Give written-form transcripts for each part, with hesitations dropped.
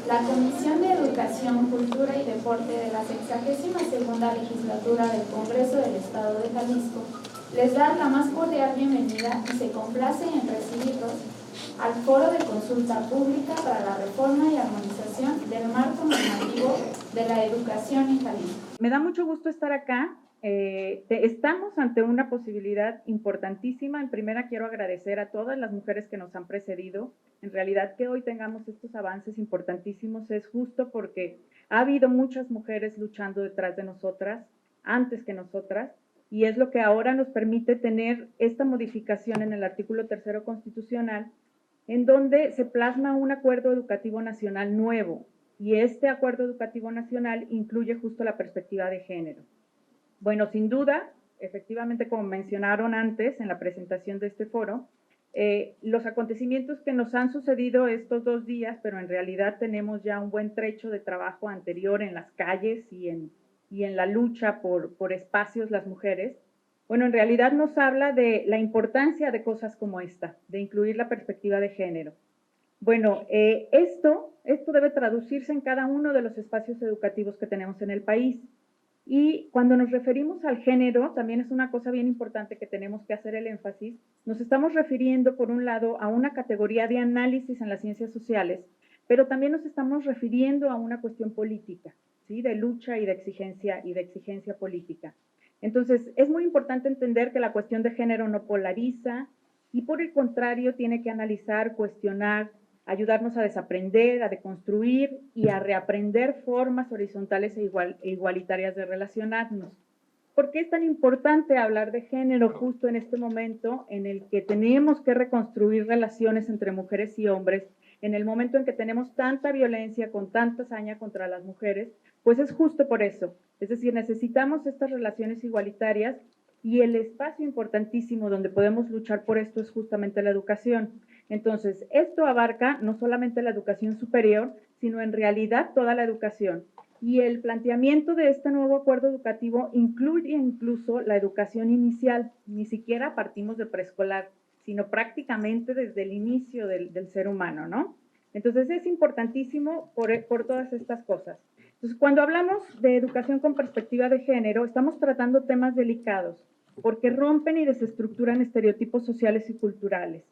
La Comisión de Educación, Cultura y Deporte de la 62ª Legislatura del Congreso del Estado de Jalisco les da la más cordial bienvenida y se complace en recibirlos al Foro de Consulta Pública para la Reforma y Armonización del Marco Normativo de la Educación en Jalisco. Me da mucho gusto estar acá. Estamos ante una posibilidad importantísima. En primera, quiero agradecer a todas las mujeres que nos han precedido. En realidad, que hoy tengamos estos avances importantísimos es justo porque ha habido muchas mujeres luchando detrás de nosotras, antes que nosotras, y es lo que ahora nos permite tener esta modificación en el artículo 3º constitucional, en donde se plasma un acuerdo educativo nacional nuevo, y este acuerdo educativo nacional incluye justo la perspectiva de género. Bueno, sin duda, efectivamente, como mencionaron antes en la presentación de este foro, los acontecimientos que nos han sucedido estos 2 días, pero en realidad tenemos ya un buen trecho de trabajo anterior en las calles y en la lucha por espacios las mujeres, bueno, en realidad nos habla de la importancia de cosas como esta, de incluir la perspectiva de género. Bueno, esto debe traducirse en cada uno de los espacios educativos que tenemos en el país. Y cuando nos referimos al género, también es una cosa bien importante que tenemos que hacer el énfasis. Nos estamos refiriendo, por un lado, a una categoría de análisis en las ciencias sociales, pero también nos estamos refiriendo a una cuestión política, ¿sí? De lucha y de exigencia política. Entonces, es muy importante entender que la cuestión de género no polariza y, por el contrario, tiene que analizar, cuestionar, ayudarnos a desaprender, a deconstruir y a reaprender formas horizontales e igualitarias de relacionarnos. ¿Por qué es tan importante hablar de género justo en este momento en el que tenemos que reconstruir relaciones entre mujeres y hombres, en el momento en que tenemos tanta violencia, con tanta hazaña contra las mujeres? Pues es justo por eso. Es decir, necesitamos estas relaciones igualitarias y el espacio importantísimo donde podemos luchar por esto es justamente la educación. Entonces, esto abarca no solamente la educación superior, sino en realidad toda la educación. Y el planteamiento de este nuevo acuerdo educativo incluye incluso la educación inicial. Ni siquiera partimos de preescolar, sino prácticamente desde el inicio del ser humano, ¿no? Entonces, es importantísimo por todas estas cosas. Entonces, cuando hablamos de educación con perspectiva de género, estamos tratando temas delicados, porque rompen y desestructuran estereotipos sociales y culturales.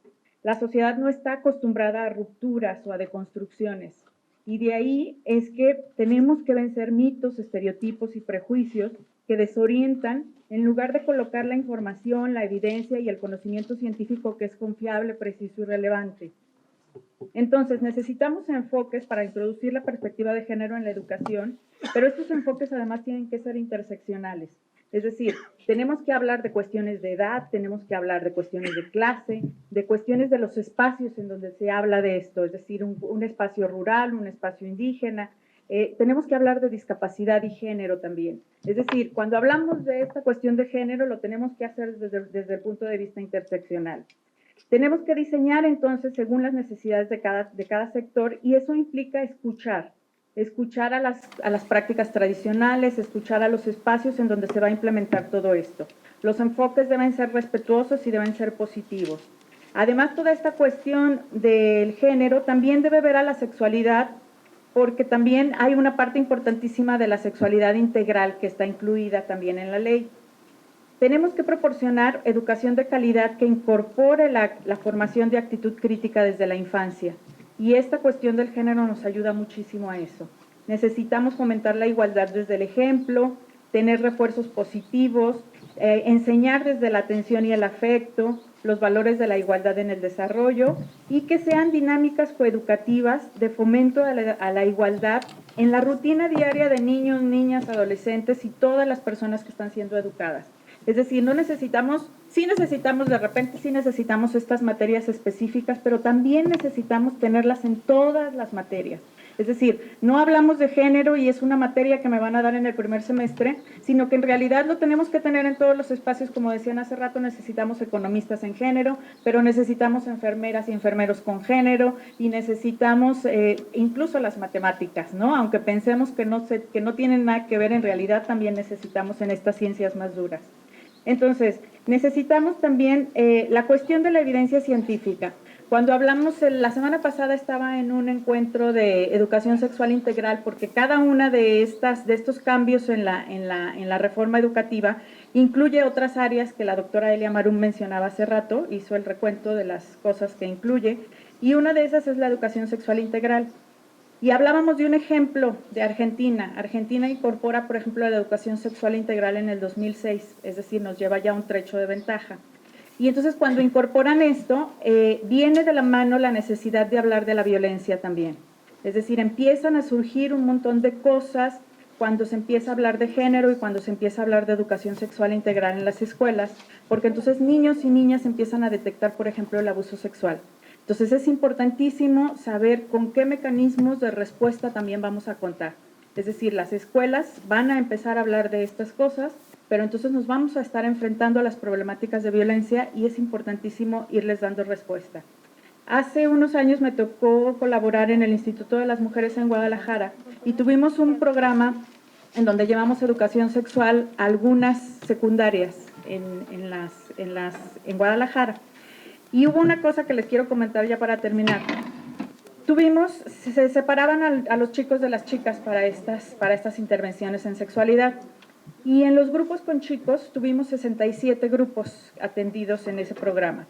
La sociedad no está acostumbrada a rupturas o a deconstrucciones, y de ahí es que tenemos que vencer mitos, estereotipos y prejuicios que desorientan en lugar de colocar la información, la evidencia y el conocimiento científico que es confiable, preciso y relevante. Entonces, necesitamos enfoques para introducir la perspectiva de género en la educación, pero estos enfoques además tienen que ser interseccionales. Es decir, tenemos que hablar de cuestiones de edad, tenemos que hablar de cuestiones de clase, de cuestiones de los espacios en donde se habla de esto, es decir, un espacio rural, un espacio indígena. Tenemos que hablar de discapacidad y género también. Es decir, cuando hablamos de esta cuestión de género, lo tenemos que hacer desde el punto de vista interseccional. Tenemos que diseñar entonces según las necesidades de cada sector, y eso implica escuchar a las prácticas tradicionales, escuchar a los espacios en donde se va a implementar todo esto. Los enfoques deben ser respetuosos y deben ser positivos. Además, toda esta cuestión del género también debe ver a la sexualidad, porque también hay una parte importantísima de la sexualidad integral que está incluida también en la ley. Tenemos que proporcionar educación de calidad que incorpore la formación de actitud crítica desde la infancia. Y esta cuestión del género nos ayuda muchísimo a eso. Necesitamos fomentar la igualdad desde el ejemplo, tener refuerzos positivos, enseñar desde la atención y el afecto, los valores de la igualdad en el desarrollo, y que sean dinámicas coeducativas de fomento a la igualdad en la rutina diaria de niños, niñas, adolescentes y todas las personas que están siendo educadas. Es decir, sí necesitamos estas materias específicas, pero también necesitamos tenerlas en todas las materias. Es decir, no hablamos de género y es una materia que me van a dar en el primer semestre, sino que en realidad lo tenemos que tener en todos los espacios. Como decían hace rato, necesitamos economistas en género, pero necesitamos enfermeras y enfermeros con género, y necesitamos incluso las matemáticas, ¿no? Aunque pensemos que no tienen nada que ver, en realidad también necesitamos en estas ciencias más duras. Entonces, necesitamos también la cuestión de la evidencia científica. Cuando hablamos, la semana pasada estaba en un encuentro de educación sexual integral, porque cada una de estos cambios en la reforma educativa incluye otras áreas que la doctora Elia Marum mencionaba hace rato, hizo el recuento de las cosas que incluye, y una de esas es la educación sexual integral. Y hablábamos de un ejemplo de Argentina. Argentina incorpora, por ejemplo, la educación sexual integral en el 2006, es decir, nos lleva ya un trecho de ventaja. Y entonces cuando incorporan esto, viene de la mano la necesidad de hablar de la violencia también. Es decir, empiezan a surgir un montón de cosas cuando se empieza a hablar de género y cuando se empieza a hablar de educación sexual integral en las escuelas, porque entonces niños y niñas empiezan a detectar, por ejemplo, el abuso sexual. Entonces es importantísimo saber con qué mecanismos de respuesta también vamos a contar. Es decir, las escuelas van a empezar a hablar de estas cosas, pero entonces nos vamos a estar enfrentando a las problemáticas de violencia y es importantísimo irles dando respuesta. Hace unos años me tocó colaborar en el Instituto de las Mujeres en Guadalajara y tuvimos un programa en donde llevamos educación sexual a algunas secundarias en Guadalajara. Y hubo una cosa que les quiero comentar ya para terminar. Se separaban a los chicos de las chicas para estas intervenciones en sexualidad. Y en los grupos con chicos tuvimos 67 grupos atendidos en ese programa.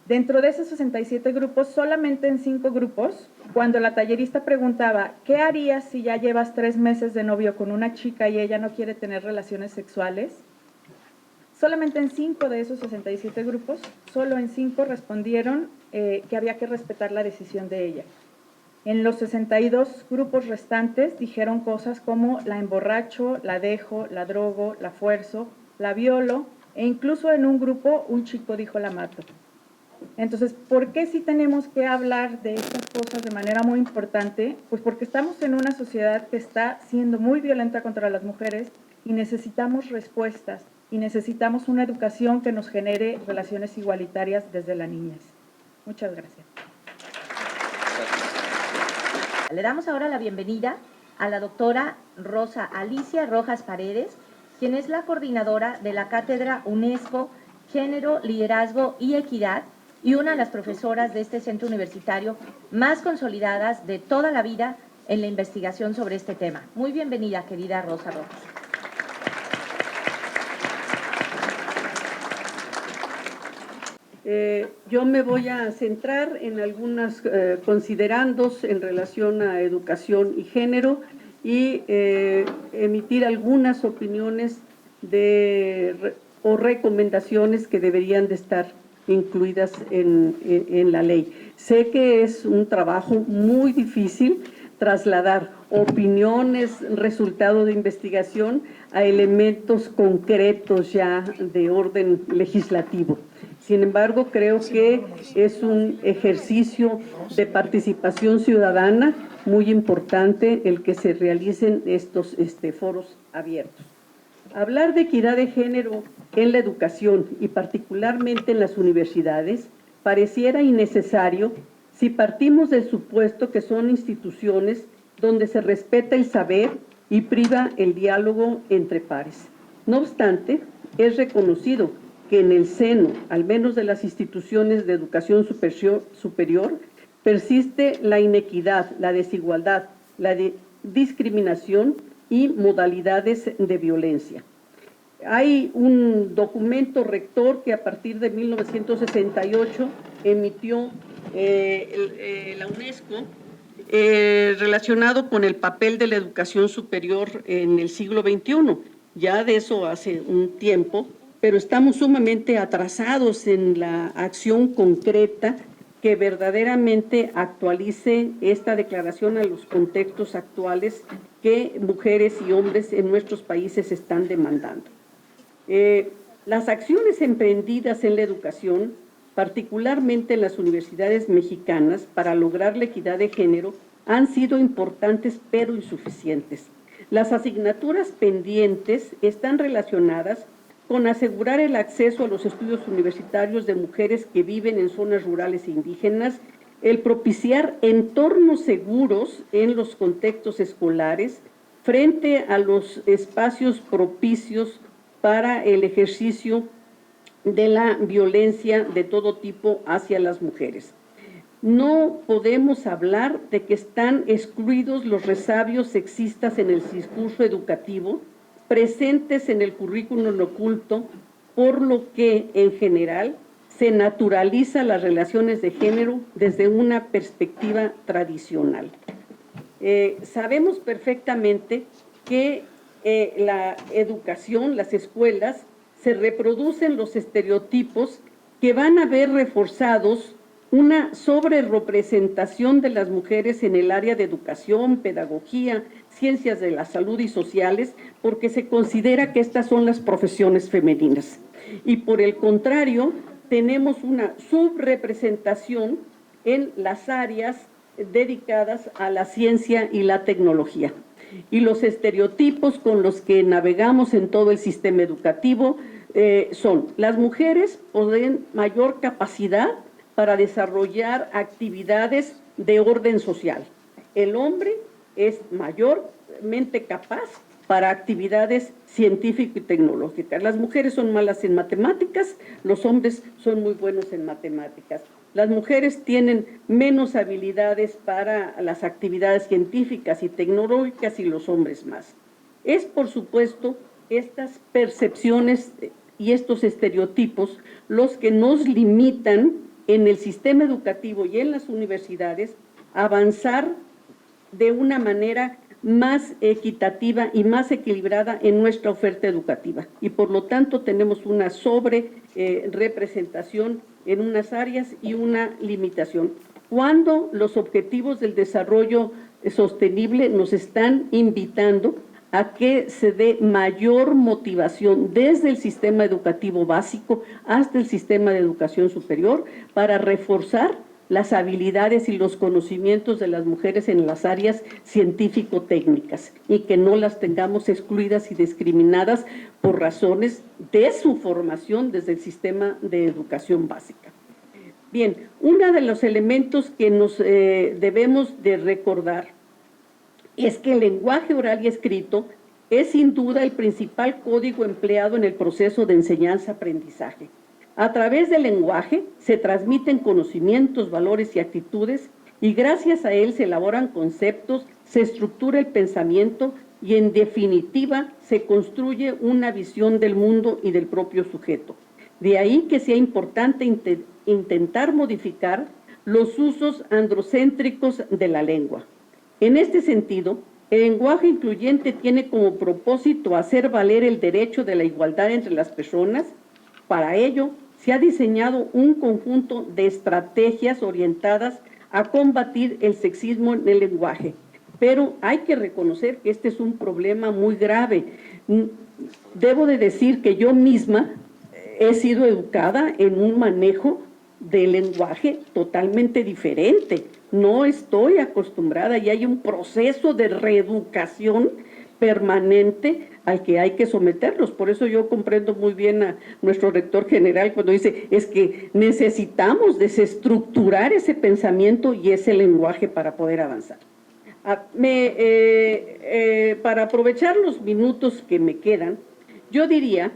Dentro de esos 67 grupos, solamente en 5 grupos, cuando la tallerista preguntaba, ¿qué harías si ya llevas 3 meses de novio con una chica y ella no quiere tener relaciones sexuales? Solamente en 5 de esos 67 grupos, solo en 5 respondieron que había que respetar la decisión de ella. En los 62 grupos restantes dijeron cosas como la emborracho, la dejo, la drogo, la fuerzo, la violo, e incluso en un grupo un chico dijo la mato. Entonces, ¿por qué sí tenemos que hablar de estas cosas de manera muy importante? Pues porque estamos en una sociedad que está siendo muy violenta contra las mujeres y necesitamos respuestas y necesitamos una educación que nos genere relaciones igualitarias desde la niñez. Muchas gracias. Le damos ahora la bienvenida a la doctora Rosa Alicia Rojas Paredes, quien es la coordinadora de la Cátedra UNESCO Género, Liderazgo y Equidad y una de las profesoras de este centro universitario más consolidadas de toda la vida en la investigación sobre este tema. Muy bienvenida, querida Rosa Rojas. Yo me voy a centrar en algunos considerandos en relación a educación y género y emitir algunas opiniones o recomendaciones que deberían de estar incluidas en la ley. Sé que es un trabajo muy difícil trasladar opiniones, resultado de investigación, a elementos concretos ya de orden legislativo. Sin embargo, creo que es un ejercicio de participación ciudadana muy importante el que se realicen estos foros abiertos. Hablar de equidad de género en la educación y particularmente en las universidades pareciera innecesario si partimos del supuesto que son instituciones donde se respeta el saber y priva el diálogo entre pares. No obstante, es reconocido que en el seno, al menos de las instituciones de educación superior, persiste la inequidad, la desigualdad, la discriminación y modalidades de violencia. Hay un documento rector que a partir de 1968 emitió la UNESCO relacionado con el papel de la educación superior en el siglo XXI. Ya de eso hace un tiempo, pero estamos sumamente atrasados en la acción concreta que verdaderamente actualice esta declaración a los contextos actuales que mujeres y hombres en nuestros países están demandando. Las acciones emprendidas en la educación, particularmente en las universidades mexicanas, para lograr la equidad de género, han sido importantes pero insuficientes. Las asignaturas pendientes están relacionadas con asegurar el acceso a los estudios universitarios de mujeres que viven en zonas rurales e indígenas, el propiciar entornos seguros en los contextos escolares frente a los espacios propicios para el ejercicio de la violencia de todo tipo hacia las mujeres. no podemos hablar de que están excluidos los resabios sexistas en el discurso educativo presentes en el currículum oculto, por lo que en general se naturaliza las relaciones de género desde una perspectiva tradicional. Sabemos perfectamente que la educación, las escuelas, se reproducen los estereotipos que van a ver reforzados una sobrerepresentación de las mujeres en el área de educación, pedagogía, ciencias de la salud y sociales, porque se considera que estas son las profesiones femeninas. Y por el contrario, tenemos una subrepresentación en las áreas dedicadas a la ciencia y la tecnología. Y los estereotipos con los que navegamos en todo el sistema educativo son: las mujeres poseen mayor capacidad para desarrollar actividades de orden social. El hombre es mayormente capaz para actividades científicas y tecnológicas. Las mujeres son malas en matemáticas, los hombres son muy buenos en matemáticas. Las mujeres tienen menos habilidades para las actividades científicas y tecnológicas y los hombres más. Es, por supuesto, estas percepciones y estos estereotipos los que nos limitan en el sistema educativo y en las universidades a avanzar de una manera más equitativa y más equilibrada en nuestra oferta educativa. Y por lo tanto tenemos una representación en unas áreas y una limitación. Cuando los objetivos del desarrollo sostenible nos están invitando a que se dé mayor motivación desde el sistema educativo básico hasta el sistema de educación superior para reforzar las habilidades y los conocimientos de las mujeres en las áreas científico-técnicas y que no las tengamos excluidas y discriminadas por razones de su formación desde el sistema de educación básica. Bien, uno de los elementos que nos debemos de recordar es que el lenguaje oral y escrito es sin duda el principal código empleado en el proceso de enseñanza-aprendizaje. A través del lenguaje se transmiten conocimientos, valores y actitudes, y gracias a él se elaboran conceptos, se estructura el pensamiento y en definitiva se construye una visión del mundo y del propio sujeto. De ahí que sea importante intentar modificar los usos androcéntricos de la lengua. En este sentido, el lenguaje incluyente tiene como propósito hacer valer el derecho de la igualdad entre las personas. Para ello, se ha diseñado un conjunto de estrategias orientadas a combatir el sexismo en el lenguaje. Pero hay que reconocer que este es un problema muy grave. Debo de decir que yo misma he sido educada en un manejo del lenguaje totalmente diferente. No estoy acostumbrada y hay un proceso de reeducación permanente al que hay que someterlos. Por eso yo comprendo muy bien a nuestro rector general cuando dice, es que necesitamos desestructurar ese pensamiento y ese lenguaje para poder avanzar. Para aprovechar los minutos que me quedan, yo diría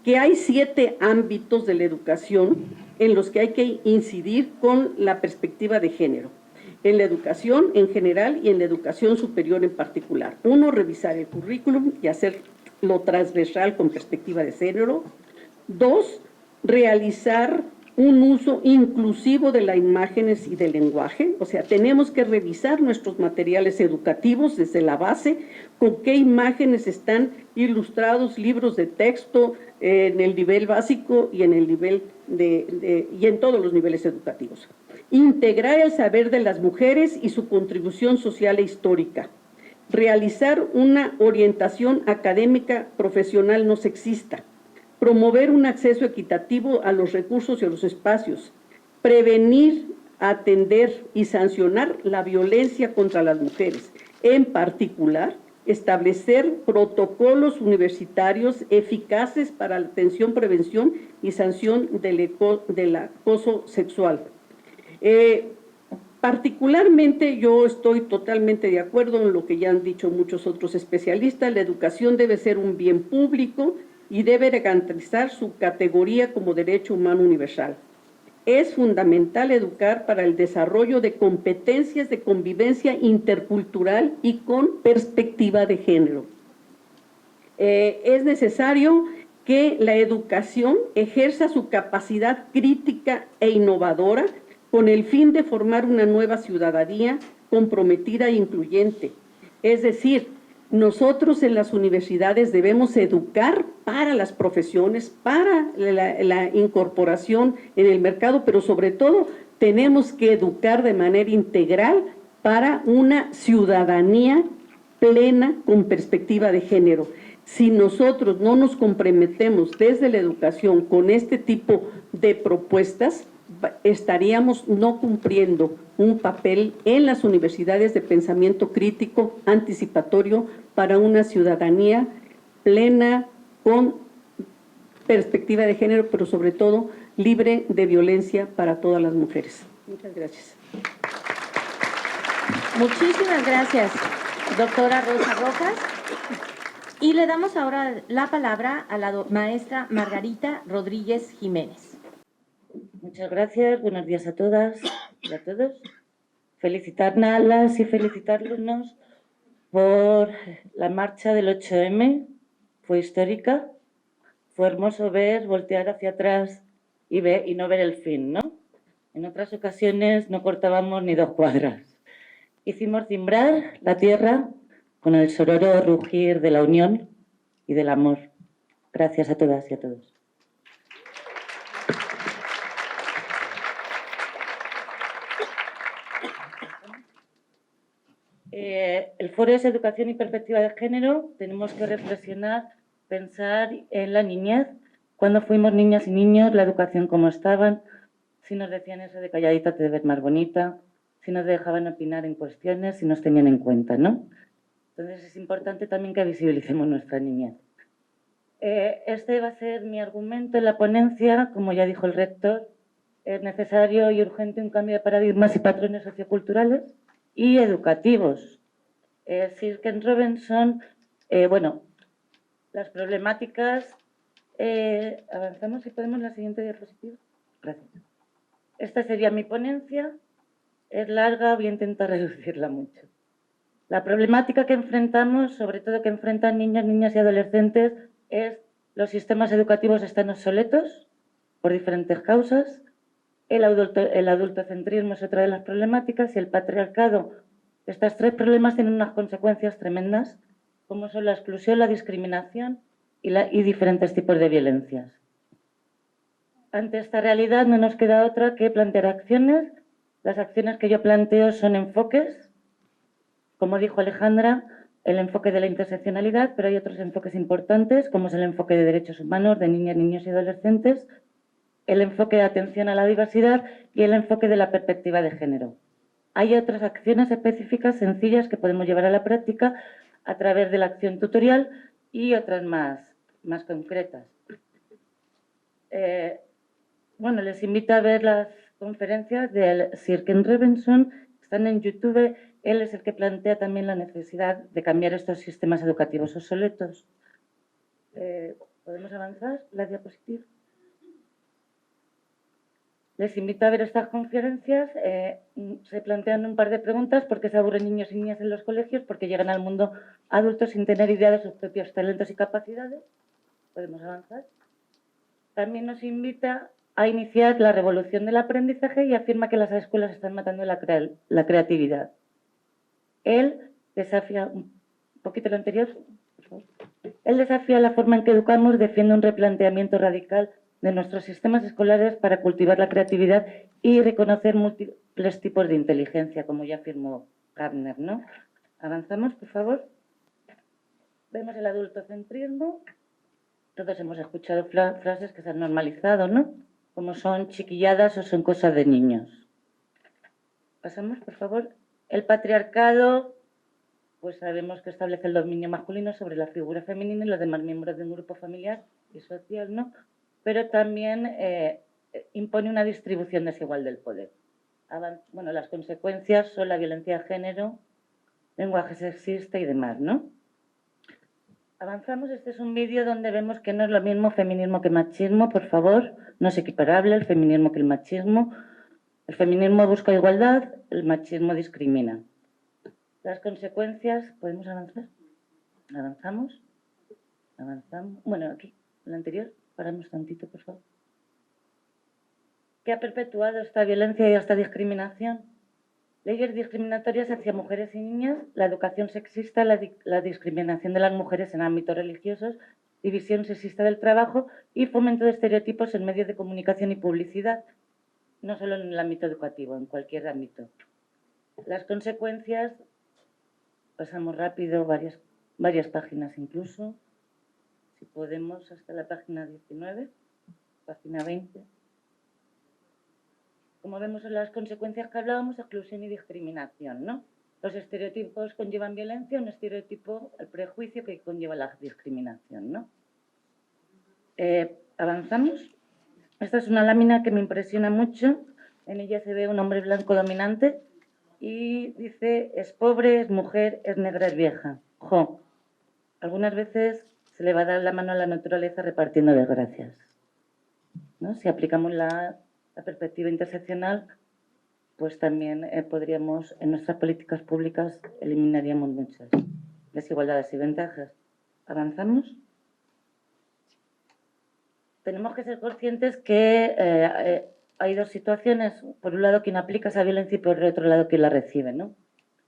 que hay 7 ámbitos de la educación en los que hay que incidir con la perspectiva de género. En la educación en general y en la educación superior en particular. 1, revisar el currículum y hacerlo transversal con perspectiva de género. 2, realizar un uso inclusivo de las imágenes y del lenguaje. O sea, tenemos que revisar nuestros materiales educativos desde la base, con qué imágenes están ilustrados, libros de texto en el nivel básico y en el nivel y en todos los niveles educativos. Integrar el saber de las mujeres y su contribución social e histórica. Realizar una orientación académica profesional no sexista. Promover un acceso equitativo a los recursos y a los espacios. Prevenir, atender y sancionar la violencia contra las mujeres. En particular, establecer protocolos universitarios eficaces para la atención, prevención y sanción del acoso sexual. Particularmente yo estoy totalmente de acuerdo en lo que ya han dicho muchos otros especialistas. La educación debe ser un bien público y debe garantizar su categoría como derecho humano universal. es fundamental educar para el desarrollo de competencias de convivencia intercultural y con perspectiva de género. Es necesario que la educación ejerza su capacidad crítica e innovadora con el fin de formar una nueva ciudadanía comprometida e incluyente. Es decir, nosotros en las universidades debemos educar para las profesiones, para la incorporación en el mercado, pero sobre todo tenemos que educar de manera integral para una ciudadanía plena con perspectiva de género. Si nosotros no nos comprometemos desde la educación con este tipo de propuestas, estaríamos no cumpliendo un papel en las universidades de pensamiento crítico, anticipatorio, para una ciudadanía plena, con perspectiva de género, pero sobre todo libre de violencia para todas las mujeres. Muchas gracias. Muchísimas gracias, doctora Rosa Rojas. Y le damos ahora la palabra a la maestra Margarita Rodríguez Jiménez. Muchas gracias, buenos días a todas y a todos. Felicitarlas y felicitarnos por la marcha del 8M, fue histórica, fue hermoso voltear hacia atrás y no ver el fin, ¿no? En otras ocasiones no cortábamos ni 2 cuadras. Hicimos cimbrar la tierra con el sonoro rugir de la unión y del amor. Gracias a todas y a todos. El foro es Educación y Perspectiva de Género. Tenemos que reflexionar, pensar en la niñez, cuando fuimos niñas y niños, la educación cómo estaban, si nos decían eso de calladita te ves más bonita, si nos dejaban opinar en cuestiones, si nos tenían en cuenta, ¿no? Entonces es importante también que visibilicemos nuestra niñez. Este va a ser mi argumento en la ponencia. Como ya dijo el rector, es necesario y urgente un cambio de paradigmas y patrones socioculturales y educativos. Sir Ken Robinson, las problemáticas... avanzamos, si podemos, la siguiente diapositiva. Gracias. Esta sería mi ponencia. Es larga, voy a intentar reducirla mucho. La problemática que enfrentamos, sobre todo que enfrentan niñas, niñas y adolescentes, es los sistemas educativos están obsoletos por diferentes causas. El adultocentrismo es otra de las problemáticas y el patriarcado. Estos 3 problemas tienen unas consecuencias tremendas, como son la exclusión, la discriminación y diferentes tipos de violencias. Ante esta realidad no nos queda otra que plantear acciones. Las acciones que yo planteo son enfoques, como dijo Alejandra, el enfoque de la interseccionalidad, pero hay otros enfoques importantes, como es el enfoque de derechos humanos, de niñas, niños y adolescentes, el enfoque de atención a la diversidad y el enfoque de la perspectiva de género. Hay otras acciones específicas, sencillas, que podemos llevar a la práctica a través de la acción tutorial y otras más concretas. Les invito a ver las conferencias del Sir Ken Robinson, están en YouTube. Él es el que plantea también la necesidad de cambiar estos sistemas educativos obsoletos. ¿Podemos avanzar? La diapositiva. Les invito a ver estas conferencias. Se plantean un par de preguntas: ¿por qué se aburren niños y niñas en los colegios? Porque llegan al mundo adultos sin tener idea de sus propios talentos y capacidades. ¿Podemos avanzar? También nos invita a iniciar la revolución del aprendizaje y afirma que las escuelas están matando la creatividad. Él desafía, un poquito lo anterior, por favor. Él desafía la forma en que educamos, defiende un replanteamiento radical de nuestros sistemas escolares para cultivar la creatividad y reconocer múltiples tipos de inteligencia, como ya afirmó Gardner, ¿no? Avanzamos, por favor. Vemos el adultocentrismo. Todos hemos escuchado frases que se han normalizado, ¿no? Como son chiquilladas o son cosas de niños. Pasamos, por favor. El patriarcado, pues sabemos que establece el dominio masculino sobre la figura femenina y los demás miembros de un grupo familiar y social, ¿no? Pero también impone una distribución desigual del poder. Las consecuencias son la violencia de género, lenguaje sexista y demás, ¿no? Avanzamos. Este es un vídeo donde vemos que no es lo mismo feminismo que machismo, por favor. No es equiparable el feminismo que el machismo. El feminismo busca igualdad, el machismo discrimina. Las consecuencias... ¿Podemos avanzar? ¿Avanzamos? Avanzamos. Bueno, aquí, el anterior. Paramos tantito, por favor. ¿Qué ha perpetuado esta violencia y esta discriminación? Leyes discriminatorias hacia mujeres y niñas, la educación sexista, la discriminación de las mujeres en ámbitos religiosos, división sexista del trabajo y fomento de estereotipos en medios de comunicación y publicidad, no solo en el ámbito educativo, en cualquier ámbito. Las consecuencias, pasamos rápido, varias páginas incluso, si podemos hasta la página 19, página 20. Como vemos en las consecuencias que hablábamos, exclusión y discriminación, ¿no? Los estereotipos conllevan violencia, un estereotipo, el prejuicio que conlleva la discriminación, ¿no? ¿Avanzamos? Esta es una lámina que me impresiona mucho. En ella se ve un hombre blanco dominante y dice, es pobre, es mujer, es negra, es vieja. ¡Jo! Algunas veces se le va a dar la mano a la naturaleza repartiendo desgracias, ¿no? Si aplicamos la perspectiva interseccional, pues también podríamos, en nuestras políticas públicas, eliminaríamos muchas desigualdades y ventajas. ¿Avanzamos? Tenemos que ser conscientes que hay dos situaciones. Por un lado, quien aplica esa violencia y por el otro lado, quien la recibe, ¿no?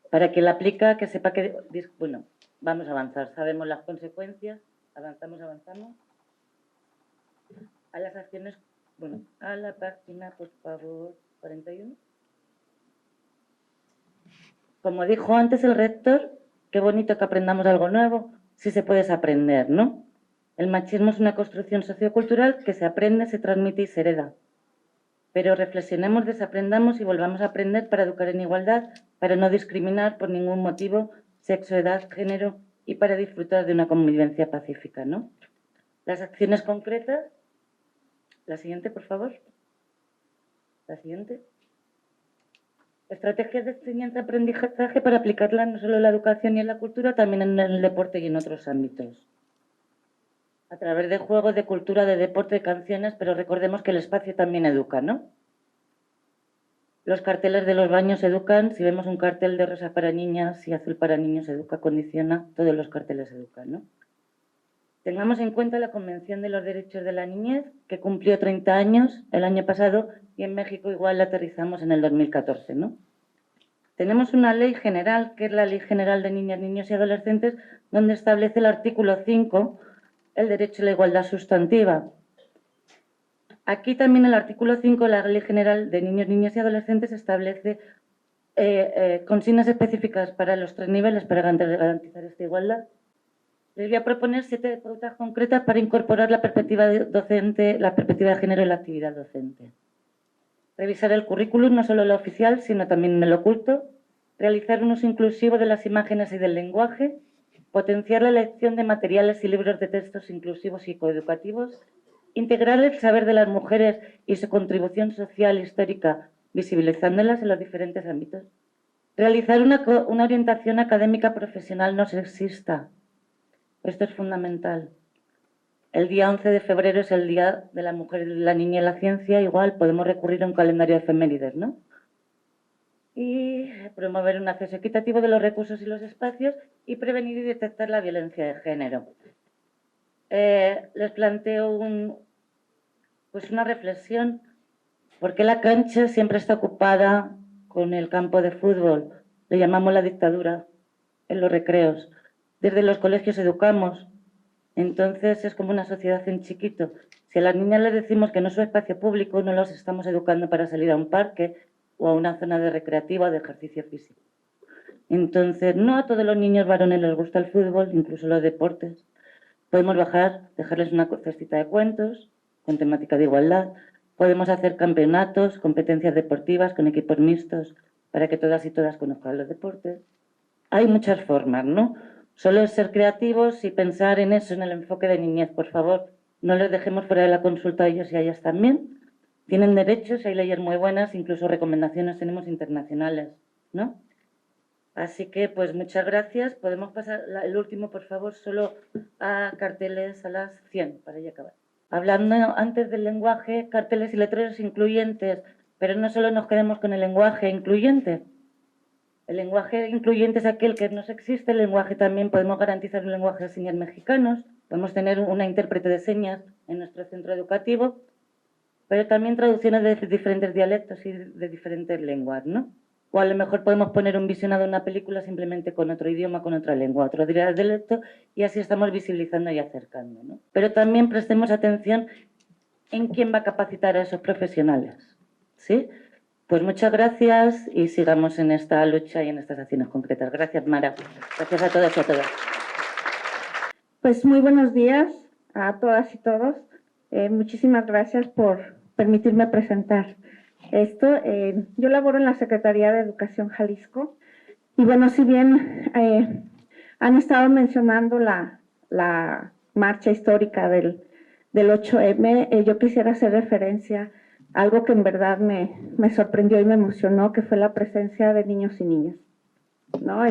Para quien la aplica, que sepa que... Bueno, vamos a avanzar. Sabemos las consecuencias. Avanzamos. A las acciones... Bueno, a la página, por favor, 41. Como dijo antes el rector, qué bonito que aprendamos algo nuevo, si se puede aprender, ¿no? El machismo es una construcción sociocultural que se aprende, se transmite y se hereda. Pero reflexionemos, desaprendamos y volvamos a aprender para educar en igualdad, para no discriminar por ningún motivo, sexo, edad, género y para disfrutar de una convivencia pacífica, ¿no? Las acciones concretas. La siguiente, por favor. La siguiente. Estrategias de enseñanza-aprendizaje para aplicarlas no solo en la educación y en la cultura, también en el deporte y en otros ámbitos. A través de juegos, de cultura, de deporte, de canciones, pero recordemos que el espacio también educa, ¿no? Los carteles de los baños educan. Si vemos un cartel de rosa para niñas y azul para niños, educa, condiciona. Todos los carteles educan, ¿no? Tengamos en cuenta la Convención de los Derechos de la Niñez, que cumplió 30 años el año pasado y en México igual la aterrizamos en el 2014, ¿no? Tenemos una ley general, que es la Ley General de Niñas, Niños y Adolescentes, donde establece el artículo 5, el derecho a la igualdad sustantiva. Aquí también el artículo 5, la Ley General de Niños, Niñas y Adolescentes, establece consignas específicas para los 3 niveles para garantizar esta igualdad. Les voy a proponer 7 pautas concretas para incorporar la perspectiva docente, la perspectiva de género en la actividad docente. Revisar el currículum, no solo el oficial, sino también en el oculto. Realizar un uso inclusivo de las imágenes y del lenguaje. Potenciar la elección de materiales y libros de textos inclusivos y coeducativos. Integrar el saber de las mujeres y su contribución social e histórica, visibilizándolas en los diferentes ámbitos. Realizar una orientación académica profesional no sexista. Esto es fundamental. El día 11 de febrero es el Día de la Mujer, la Niña y la Ciencia. Igual podemos recurrir a un calendario de efemérides, ¿no? Y promover un acceso equitativo de los recursos y los espacios y prevenir y detectar la violencia de género. Les planteo una reflexión. ¿Por qué la cancha siempre está ocupada con el campo de fútbol? Le llamamos la dictadura en los recreos. Desde los colegios educamos, entonces es como una sociedad en chiquito. Si a las niñas les decimos que no es su espacio público, no los estamos educando para salir a un parque o a una zona de recreativa o de ejercicio físico. Entonces, no a todos los niños varones les gusta el fútbol, incluso los deportes. Podemos dejarles una cestita de cuentos con temática de igualdad. Podemos hacer campeonatos, competencias deportivas con equipos mixtos para que todas y todas conozcan los deportes. Hay muchas formas, ¿no? Solo es ser creativos y pensar en eso, en el enfoque de niñez, por favor. No les dejemos fuera de la consulta a ellos y a ellas también. Tienen derechos, hay leyes muy buenas, incluso recomendaciones tenemos internacionales, ¿no? Así que, pues, muchas gracias. Podemos pasar el último, por favor, solo a carteles a las 100, para ya acabar. Hablando antes del lenguaje, carteles y letreros incluyentes, pero no solo nos quedemos con el lenguaje incluyente. El lenguaje incluyente es aquel que no existe, el lenguaje también podemos garantizar un lenguaje de señas mexicanos, podemos tener una intérprete de señas en nuestro centro educativo, pero también traducciones de diferentes dialectos y de diferentes lenguas, ¿no? O a lo mejor podemos poner un visionado de una película simplemente con otro idioma, con otra lengua, otro dialecto, y así estamos visibilizando y acercando, ¿no? Pero también prestemos atención en quién va a capacitar a esos profesionales, ¿sí? Pues muchas gracias y sigamos en esta lucha y en estas acciones concretas. Gracias, Mara. Gracias a todos y a todas. Pues muy buenos días a todas y todos. Muchísimas gracias por permitirme presentar esto. Yo laboro en la Secretaría de Educación Jalisco y bueno, si bien han estado mencionando la marcha histórica del 8M, yo quisiera hacer referencia a algo que en verdad me sorprendió y me emocionó, que fue la presencia de niños y niñas, ¿no?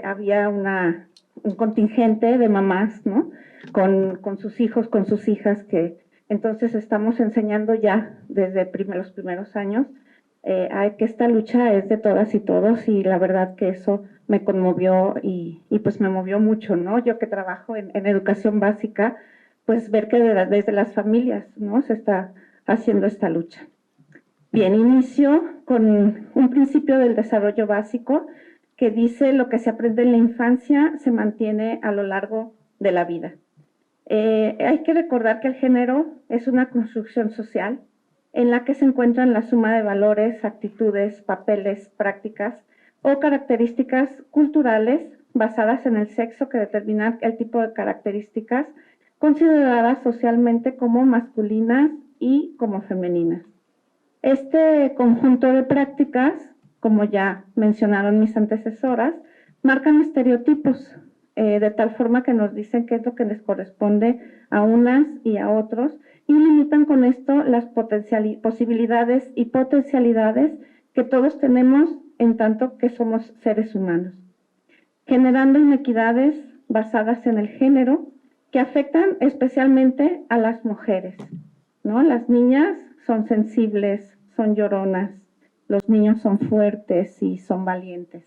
Había un contingente de mamás, ¿no? Con sus hijos, con sus hijas, que entonces estamos enseñando ya desde los primeros años a que esta lucha es de todas y todos, y la verdad que eso me conmovió y pues me movió mucho, ¿no? Yo que trabajo en educación básica, pues ver que desde las familias, ¿no? Se está haciendo esta lucha. Bien, inicio con un principio del desarrollo básico que dice: lo que se aprende en la infancia se mantiene a lo largo de la vida. Hay que recordar que el género es una construcción social en la que se encuentran la suma de valores, actitudes, papeles, prácticas o características culturales basadas en el sexo que determinan el tipo de características consideradas socialmente como masculinas y como femeninas. Este conjunto de prácticas, como ya mencionaron mis antecesoras, marcan estereotipos, de tal forma que nos dicen qué es lo que les corresponde a unas y a otros, y limitan con esto las posibilidades y potencialidades que todos tenemos en tanto que somos seres humanos, generando inequidades basadas en el género que afectan especialmente a las mujeres, ¿no? Las niñas son sensibles, son lloronas, los niños son fuertes y son valientes,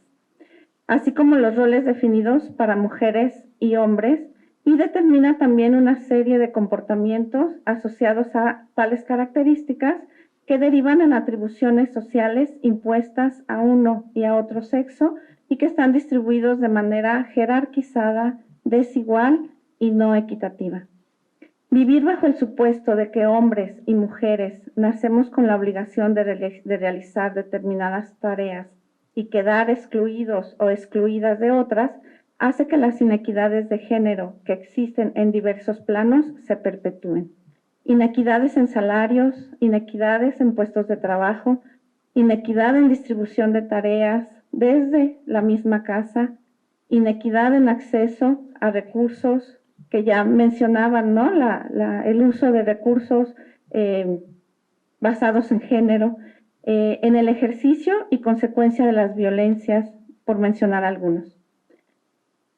así como los roles definidos para mujeres y hombres, y determina también una serie de comportamientos asociados a tales características que derivan en atribuciones sociales impuestas a uno y a otro sexo y que están distribuidos de manera jerarquizada, desigual y no equitativa. Vivir bajo el supuesto de que hombres y mujeres nacemos con la obligación de realizar determinadas tareas y quedar excluidos o excluidas de otras, hace que las inequidades de género que existen en diversos planos se perpetúen. Inequidades en salarios, inequidades en puestos de trabajo, inequidad en distribución de tareas desde la misma casa, inequidad en acceso a recursos que ya mencionaban, ¿no? El uso de recursos basados en género, en el ejercicio y consecuencia de las violencias, por mencionar algunos.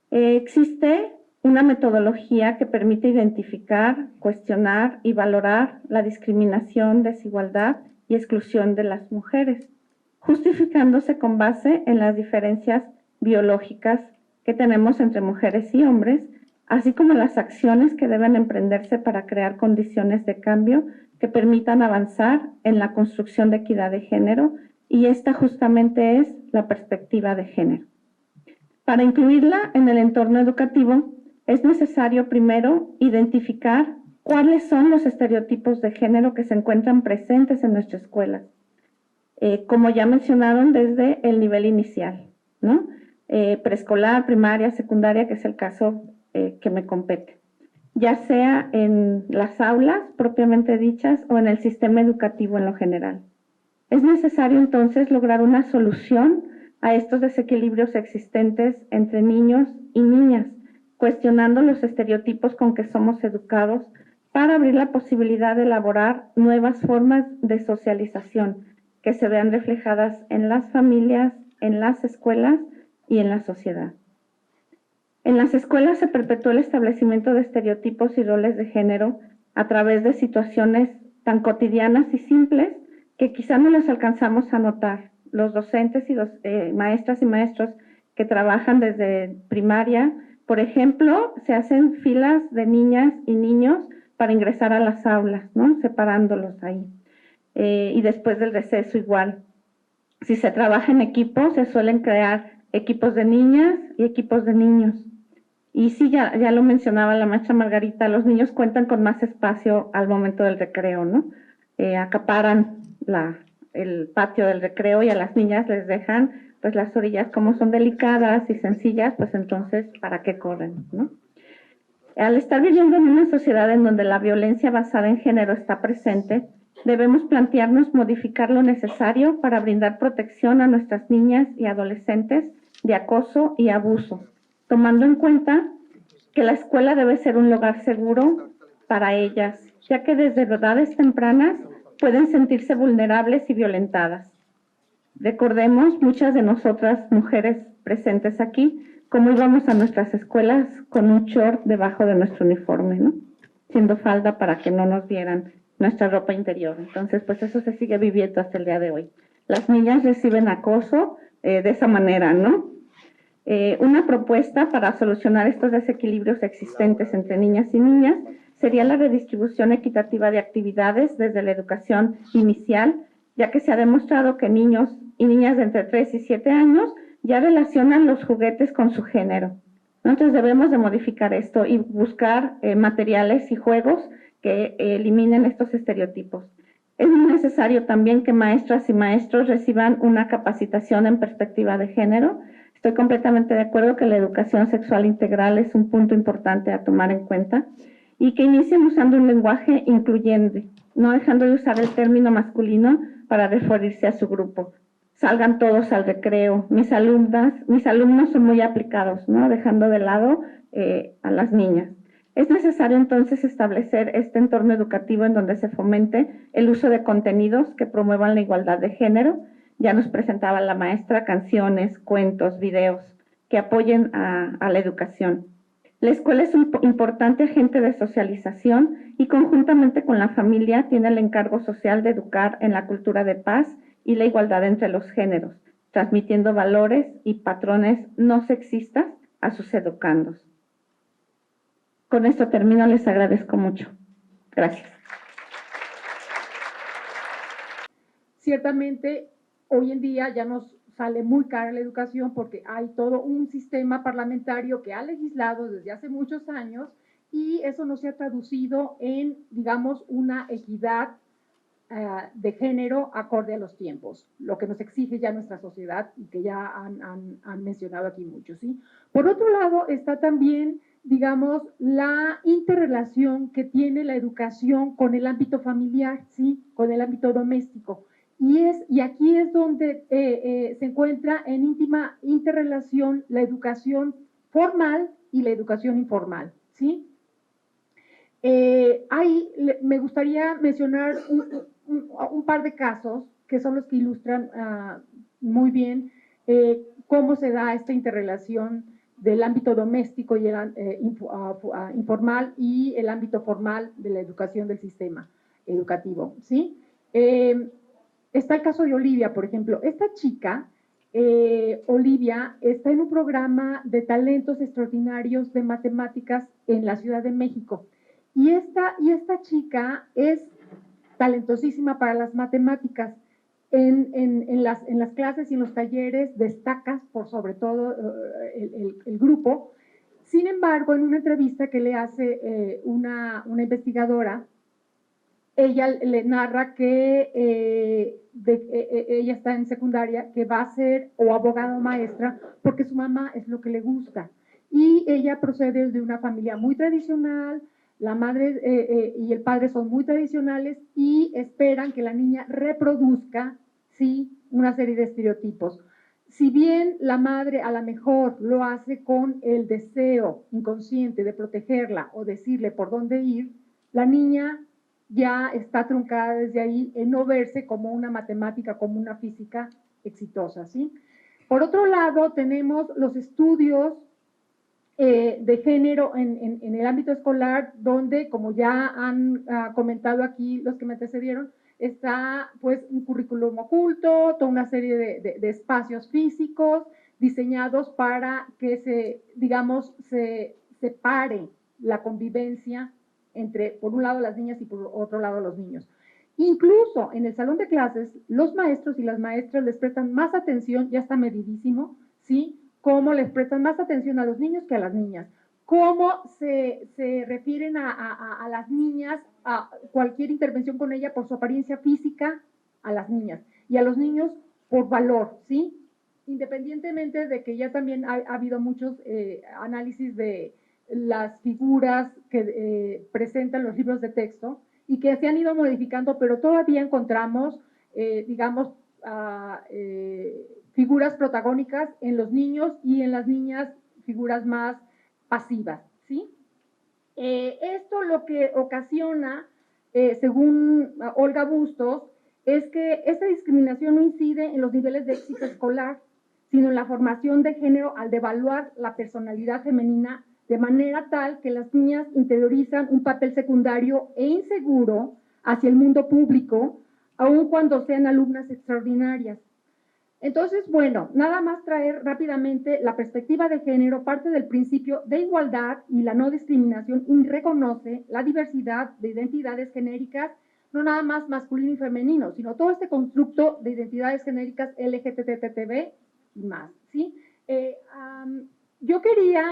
Existe una metodología que permite identificar, cuestionar y valorar la discriminación, desigualdad y exclusión de las mujeres, justificándose con base en las diferencias biológicas que tenemos entre mujeres y hombres, así como las acciones que deben emprenderse para crear condiciones de cambio que permitan avanzar en la construcción de equidad de género, y esta justamente es la perspectiva de género. Para incluirla en el entorno educativo, es necesario primero identificar cuáles son los estereotipos de género que se encuentran presentes en nuestra escuela, como ya mencionaron desde el nivel inicial, ¿no? Preescolar, primaria, secundaria, que es el caso que me compete, ya sea en las aulas propiamente dichas o en el sistema educativo en lo general. Es necesario entonces lograr una solución a estos desequilibrios existentes entre niños y niñas, cuestionando los estereotipos con que somos educados para abrir la posibilidad de elaborar nuevas formas de socialización que se vean reflejadas en las familias, en las escuelas y en la sociedad. En las escuelas se perpetúa el establecimiento de estereotipos y roles de género a través de situaciones tan cotidianas y simples que quizá no las alcanzamos a notar. Los docentes y maestras y maestros que trabajan desde primaria, por ejemplo, se hacen filas de niñas y niños para ingresar a las aulas, ¿no? Separándolos ahí. Y después del receso igual. Si se trabaja en equipo, se suelen crear equipos de niñas y equipos de niños. Y sí, ya lo mencionaba la maestra Margarita, los niños cuentan con más espacio al momento del recreo, ¿no? Acaparan el patio del recreo y a las niñas les dejan pues las orillas como son delicadas y sencillas, pues entonces, ¿para qué corren, no? Al estar viviendo en una sociedad en donde la violencia basada en género está presente, debemos plantearnos modificar lo necesario para brindar protección a nuestras niñas y adolescentes de acoso y abuso, tomando en cuenta que la escuela debe ser un lugar seguro para ellas, ya que desde edades tempranas pueden sentirse vulnerables y violentadas. Recordemos, muchas de nosotras mujeres presentes aquí, cómo íbamos a nuestras escuelas con un short debajo de nuestro uniforme, ¿no? Siendo falda para que no nos vieran nuestra ropa interior. Entonces, pues eso se sigue viviendo hasta el día de hoy. Las niñas reciben acoso de esa manera, ¿no? Una propuesta para solucionar estos desequilibrios existentes entre niñas y niñas sería la redistribución equitativa de actividades desde la educación inicial, ya que se ha demostrado que niños y niñas de entre 3 y 7 años ya relacionan los juguetes con su género. Entonces debemos de modificar esto y buscar materiales y juegos que eliminen estos estereotipos. Es muy necesario también que maestras y maestros reciban una capacitación en perspectiva de género. Estoy completamente de acuerdo que la educación sexual integral es un punto importante a tomar en cuenta y que inicien usando un lenguaje incluyente, no dejando de usar el término masculino para referirse a su grupo. Salgan todos al recreo. Mis alumnos son muy aplicados, ¿no? Dejando de lado a las niñas. Es necesario entonces establecer este entorno educativo en donde se fomente el uso de contenidos que promuevan la igualdad de género. Ya nos presentaba la maestra canciones, cuentos, videos que apoyen a la educación. La escuela es un importante agente de socialización y conjuntamente con la familia tiene el encargo social de educar en la cultura de paz y la igualdad entre los géneros, transmitiendo valores y patrones no sexistas a sus educandos. Con esto termino, les agradezco mucho. Gracias. Ciertamente, hoy en día ya nos sale muy cara la educación porque hay todo un sistema parlamentario que ha legislado desde hace muchos años y eso no se ha traducido en, digamos, una equidad de género acorde a los tiempos, lo que nos exige ya nuestra sociedad y que ya han mencionado aquí muchos, ¿sí? Por otro lado, está también, digamos, la interrelación que tiene la educación con el ámbito familiar, ¿sí? Con el ámbito doméstico. Y aquí es donde se encuentra en íntima interrelación la educación formal y la educación informal, ¿sí? Me gustaría mencionar un par de casos que son los que ilustran muy bien cómo se da esta interrelación del ámbito doméstico y informal y el ámbito formal de la educación del sistema educativo, ¿sí? Está el caso de Olivia, por ejemplo. Esta chica, Olivia, está en un programa de talentos extraordinarios de matemáticas en la Ciudad de México. Y esta chica es talentosísima para las matemáticas. En las clases y en los talleres destacas por sobre todo el grupo. Sin embargo, en una entrevista que le hace una investigadora, ella le narra que ella está en secundaria, que va a ser o abogada o maestra porque su mamá es lo que le gusta. Y ella procede de una familia muy tradicional, la madre y el padre son muy tradicionales y esperan que la niña reproduzca, sí, una serie de estereotipos. Si bien la madre a lo mejor lo hace con el deseo inconsciente de protegerla o decirle por dónde ir, la niña ya está truncada desde ahí en no verse como una matemática, como una física exitosa, ¿sí? Por otro lado, tenemos los estudios de género en el ámbito escolar, donde, como ya han comentado aquí los que me antecedieron, está pues un currículum oculto, toda una serie de espacios físicos diseñados para que se separe la convivencia entre, por un lado, las niñas y por otro lado, los niños. Incluso en el salón de clases, los maestros y las maestras les prestan más atención, ya está medidísimo, ¿sí? Cómo les prestan más atención a los niños que a las niñas. Cómo se refieren a las niñas, a cualquier intervención con ella por su apariencia física, a las niñas. Y a los niños por valor, ¿sí? Independientemente de que ya también ha habido muchos análisis de las figuras que presentan los libros de texto y que se han ido modificando, pero todavía encontramos, figuras protagónicas en los niños y en las niñas, figuras más pasivas, ¿sí? Esto lo que ocasiona, según Olga Bustos, es que esta discriminación no incide en los niveles de éxito escolar, sino en la formación de género al devaluar la personalidad femenina de manera tal que las niñas interiorizan un papel secundario e inseguro hacia el mundo público, aun cuando sean alumnas extraordinarias. Entonces, bueno, nada más traer rápidamente la perspectiva de género parte del principio de igualdad y la no discriminación y reconoce la diversidad de identidades genéricas, no nada más masculino y femenino, sino todo este constructo de identidades genéricas LGTB y más, ¿sí? Yo quería,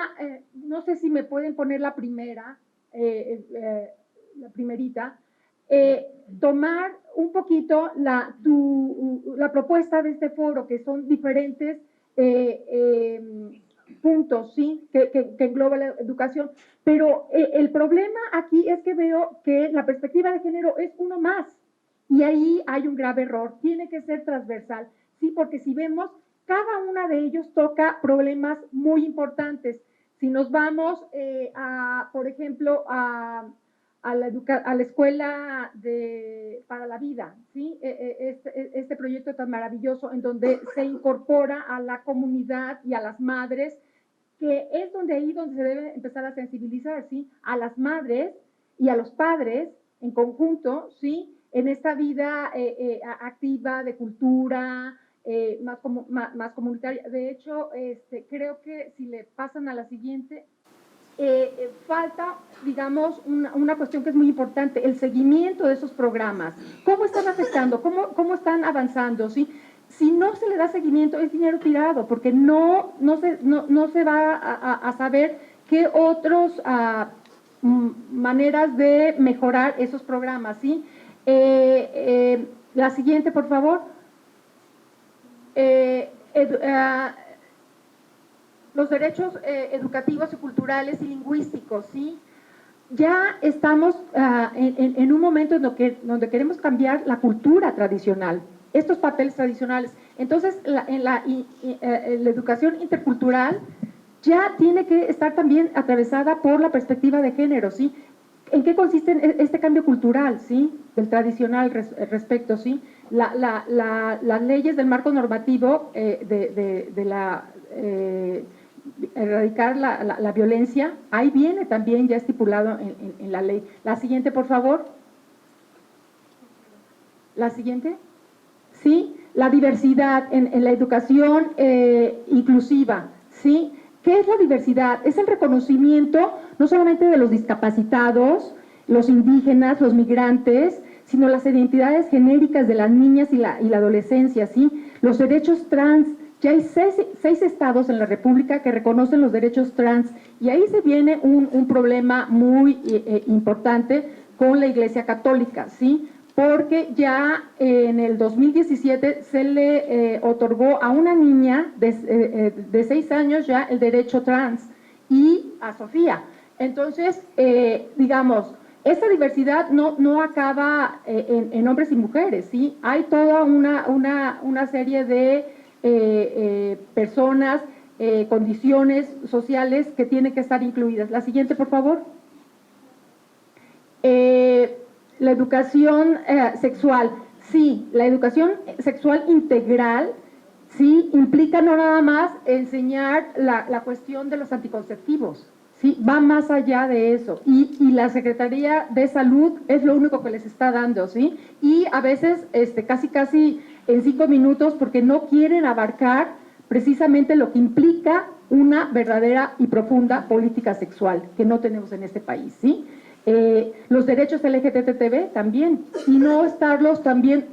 no sé si me pueden poner la primera, la primerita, tomar un poquito la propuesta de este foro, que son diferentes puntos, ¿sí? que engloba la educación, pero el problema aquí es que veo que la perspectiva de género es uno más, y ahí hay un grave error, tiene que ser transversal, ¿sí? Porque si vemos, cada una de ellos toca problemas muy importantes. Si nos vamos, por ejemplo, a la escuela para la vida, ¿sí? Este proyecto tan maravilloso en donde se incorpora a la comunidad y a las madres, que es ahí donde se debe empezar a sensibilizar, ¿sí? A las madres y a los padres en conjunto, ¿sí? En esta vida activa de cultura, más comunitaria. De hecho, creo que si le pasan a la siguiente, falta, digamos, una cuestión que es muy importante, el seguimiento de esos programas. ¿Cómo están afectando? ¿Cómo están avanzando? ¿Sí? Si no se le da seguimiento, es dinero tirado, porque no se va a saber qué otras maneras de mejorar esos programas, ¿sí? La siguiente, por favor. Los derechos educativos y culturales y lingüísticos, ¿sí? Ya estamos en un momento en donde queremos cambiar la cultura tradicional, estos papeles tradicionales. Entonces, la educación intercultural ya tiene que estar también atravesada por la perspectiva de género, ¿sí? ¿En qué consiste este cambio cultural, ¿sí? Del tradicional respecto, ¿sí? Las leyes del marco normativo erradicar la violencia, ahí viene también ya estipulado en la ley. La siguiente, por favor. La siguiente. Sí, la diversidad en la educación inclusiva, ¿sí? ¿Qué es la diversidad? Es el reconocimiento no solamente de los discapacitados, los indígenas, los migrantes, sino las identidades genéricas de las niñas y la adolescencia, ¿sí? Los derechos trans. Ya hay seis estados en la República que reconocen los derechos trans, y ahí se viene un problema muy importante con la Iglesia Católica, ¿sí? Porque ya en el 2017 se le otorgó a una niña de 6 años ya el derecho trans, y a Sofía. Entonces, digamos, esta diversidad no acaba en hombres y mujeres, ¿sí? Hay toda una serie de personas, condiciones sociales que tienen que estar incluidas. La siguiente, por favor. La educación sexual. Sí, la educación sexual integral ¿sí? Implica no nada más enseñar la cuestión de los anticonceptivos, ¿sí? Va más allá de eso. Y la Secretaría de Salud es lo único que les está dando, ¿sí? Y a veces casi en 5 minutos, porque no quieren abarcar precisamente lo que implica una verdadera y profunda política sexual que no tenemos en este país, ¿sí? Los derechos LGTB también, y no estarlos también,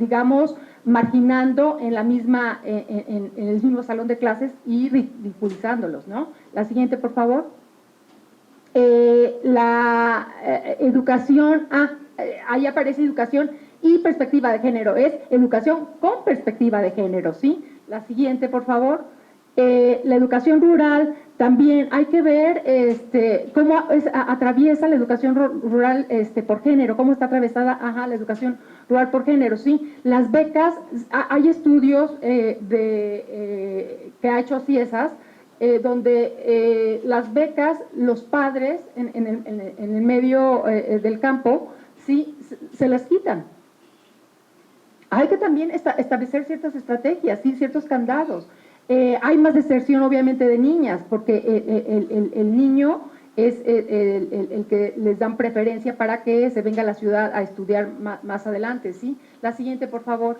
digamos, marginando en en el mismo salón de clases y ridiculizándolos, ¿no? La siguiente, por favor. La educación, ahí aparece educación y perspectiva de género, es educación con perspectiva de género, ¿sí? La siguiente, por favor. La educación rural, también hay que ver cómo atraviesa la educación rural por género, cómo está atravesada la educación rural por género, ¿sí? Las becas, hay estudios que ha hecho CIESAS, donde las becas, los padres en el medio del campo, ¿sí? Se las quitan. Hay que también establecer ciertas estrategias, ¿sí? Ciertos candados. Hay más deserción obviamente de niñas, porque el niño es el que les dan preferencia para que se venga a la ciudad a estudiar más adelante, ¿sí? La siguiente, por favor.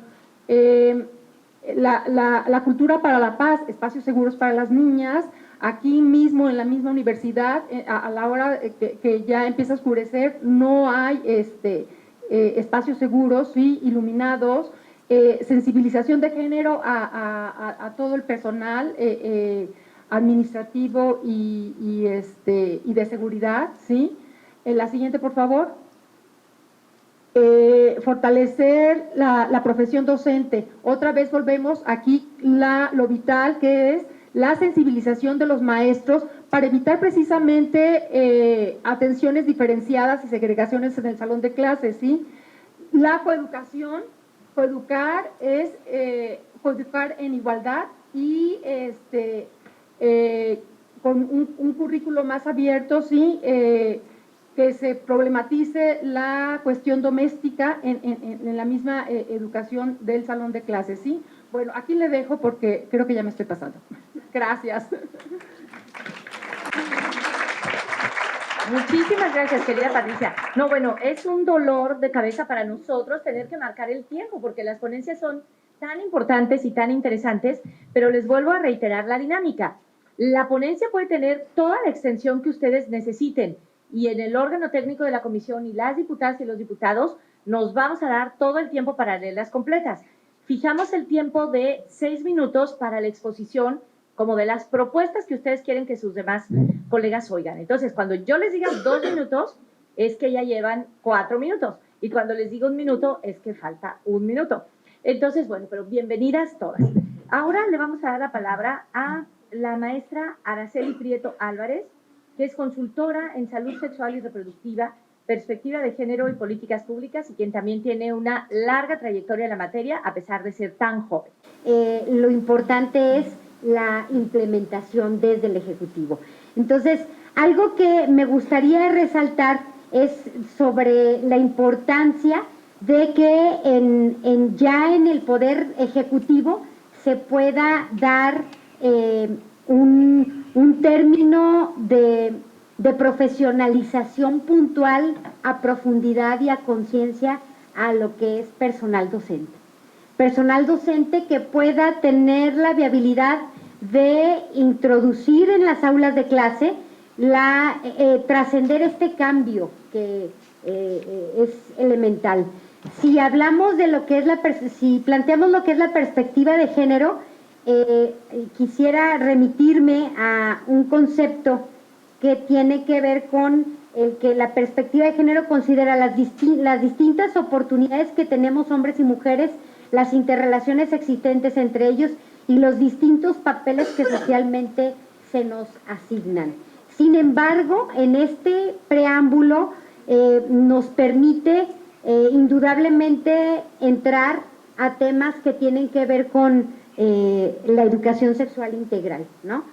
La cultura para la paz, espacios seguros para las niñas. Aquí mismo, en la misma universidad, a la hora que ya empieza a oscurecer, no hay espacios seguros, ¿sí? Iluminados. Sensibilización de género a todo el personal administrativo y de seguridad, ¿sí? La siguiente, por favor. Fortalecer la profesión docente. Otra vez volvemos aquí lo vital que es la sensibilización de los maestros para evitar precisamente atenciones diferenciadas y segregaciones en el salón de clases, ¿sí? La coeducación. Coeducar es coeducar en igualdad y con un currículo más abierto, ¿sí? Que se problematice la cuestión doméstica en la misma educación del salón de clases, ¿sí? Bueno, aquí le dejo porque creo que ya me estoy pasando. Gracias. Muchísimas gracias, querida Patricia. No, bueno, es un dolor de cabeza para nosotros tener que marcar el tiempo, porque las ponencias son tan importantes y tan interesantes, pero les vuelvo a reiterar la dinámica. La ponencia puede tener toda la extensión que ustedes necesiten, y en el órgano técnico de la comisión y las diputadas y los diputados nos vamos a dar todo el tiempo para leerlas completas. Fijamos el tiempo de 6 minutos para la exposición como de las propuestas que ustedes quieren que sus demás colegas oigan. Entonces, cuando yo les diga 2 minutos, es que ya llevan 4 minutos. Y cuando les digo 1 minuto, es que falta 1 minuto. Entonces, bueno, pero bienvenidas todas. Ahora le vamos a dar la palabra a la maestra Araceli Prieto Álvarez, que es consultora en salud sexual y reproductiva, perspectiva de género y políticas públicas, y quien también tiene una larga trayectoria en la materia, a pesar de ser tan joven. Lo importante es la implementación desde el Ejecutivo. Entonces, algo que me gustaría resaltar es sobre la importancia de que ya en el Poder Ejecutivo se pueda dar un término de profesionalización puntual a profundidad y a conciencia a lo que es personal docente. Personal docente que pueda tener la viabilidad de introducir en las aulas de clase trascender este cambio que es elemental. Si hablamos de lo que es si planteamos lo que es la perspectiva de género, quisiera remitirme a un concepto que tiene que ver con el que la perspectiva de género considera las distintas oportunidades que tenemos hombres y mujeres, las interrelaciones existentes entre ellos y los distintos papeles que socialmente se nos asignan. Sin embargo, en este preámbulo nos permite indudablemente entrar a temas que tienen que ver con la educación sexual integral, ¿no?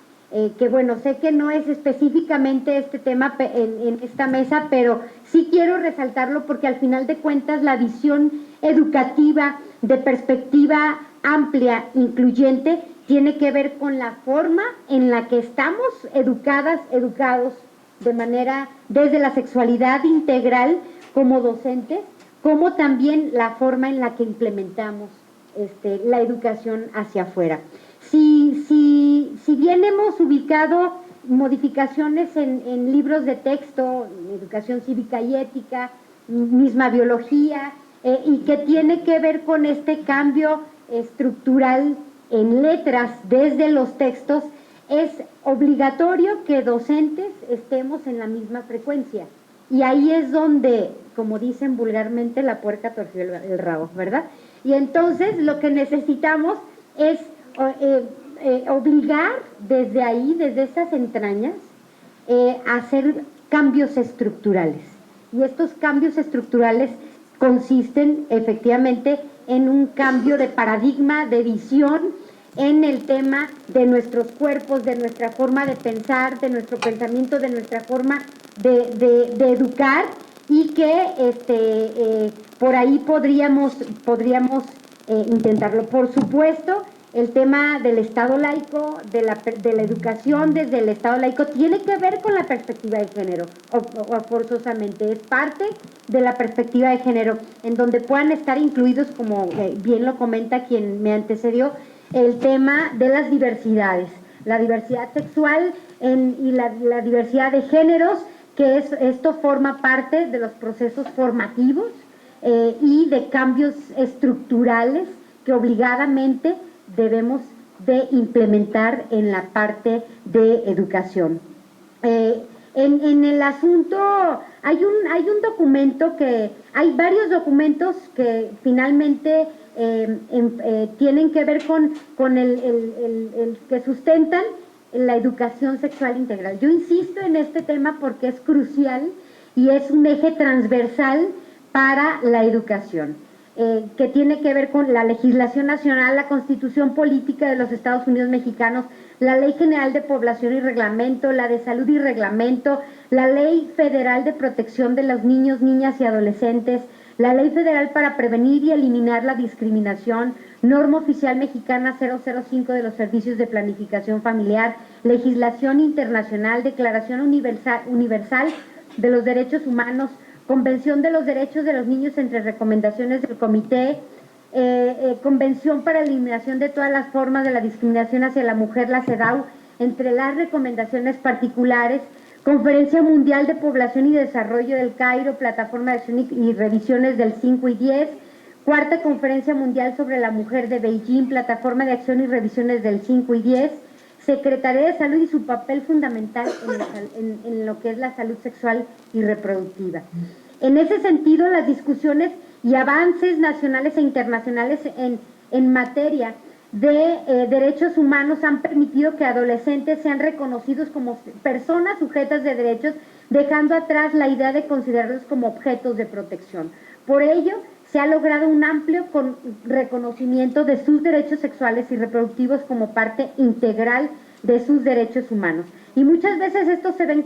Que bueno, sé que no es específicamente este tema en esta mesa, pero sí quiero resaltarlo porque al final de cuentas la visión educativa de perspectiva amplia, incluyente, tiene que ver con la forma en la que estamos educados de manera, desde la sexualidad integral como docentes, como también la forma en la que implementamos la educación hacia afuera. Si bien hemos ubicado modificaciones en libros de texto, educación cívica y ética, misma biología, y que tiene que ver con este cambio estructural en letras desde los textos, es obligatorio que docentes estemos en la misma frecuencia. Y ahí es donde, como dicen vulgarmente, la puerca torció el rabo, ¿verdad? Y entonces lo que necesitamos es obligar desde ahí, desde esas entrañas, a hacer cambios estructurales. Y estos cambios estructurales consisten efectivamente en un cambio de paradigma, de visión, en el tema de nuestros cuerpos, de nuestra forma de pensar, de nuestro pensamiento, de nuestra forma de educar, y que por ahí podríamos intentarlo. Por supuesto, el tema del Estado laico, de la educación desde el Estado laico, tiene que ver con la perspectiva de género, o forzosamente, es parte de la perspectiva de género, en donde puedan estar incluidos, como bien lo comenta quien me antecedió, el tema de las diversidades, la diversidad sexual y la diversidad de géneros, que esto forma parte de los procesos formativos y de cambios estructurales que obligadamente debemos de implementar en la parte de educación. En el asunto hay un documento hay varios documentos que finalmente tienen que ver con el que sustentan la educación sexual integral. Yo insisto en este tema porque es crucial y es un eje transversal para la educación, que tiene que ver con la legislación nacional, la Constitución Política de los Estados Unidos Mexicanos, la Ley General de Población y Reglamento, la de Salud y Reglamento, la Ley Federal de Protección de los Niños, Niñas y Adolescentes, la Ley Federal para Prevenir y Eliminar la Discriminación, Norma Oficial Mexicana 005 de los Servicios de Planificación Familiar, legislación internacional, Declaración Universal de los Derechos Humanos, Convención de los Derechos de los Niños entre recomendaciones del Comité, Convención para la Eliminación de todas las formas de la discriminación hacia la mujer, la CEDAW, entre las recomendaciones particulares, Conferencia Mundial de Población y Desarrollo del Cairo, Plataforma de Acción y Revisiones del 5 y 10, Cuarta Conferencia Mundial sobre la Mujer de Beijing, Plataforma de Acción y Revisiones del 5 y 10, Secretaría de Salud y su papel fundamental en lo que es la salud sexual y reproductiva. En ese sentido, las discusiones y avances nacionales e internacionales en materia de derechos humanos han permitido que adolescentes sean reconocidos como personas sujetas de derechos, dejando atrás la idea de considerarlos como objetos de protección. Por ello, se ha logrado un amplio reconocimiento de sus derechos sexuales y reproductivos como parte integral de sus derechos humanos. Y muchas veces estos se ven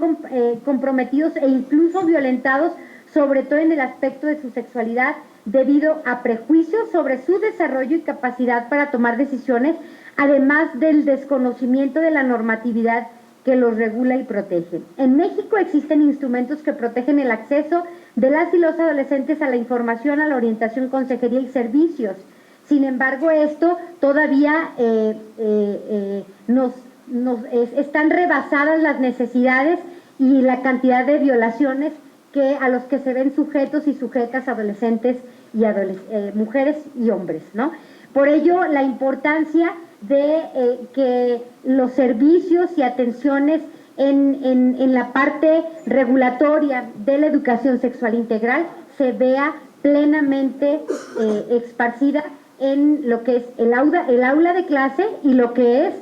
comprometidos e incluso violentados, sobre todo en el aspecto de su sexualidad, debido a prejuicios sobre su desarrollo y capacidad para tomar decisiones, además del desconocimiento de la normatividad que los regula y protege. En México existen instrumentos que protegen el acceso de las y los adolescentes a la información, a la orientación, consejería y servicios. Sin embargo, esto todavía están rebasadas las necesidades y la cantidad de violaciones a los que se ven sujetos y sujetas adolescentes y mujeres y hombres, ¿no? Por ello, la importancia de que los servicios y atenciones en la parte regulatoria de la educación sexual integral se vea plenamente esparcida en lo que es el aula de clase y lo que es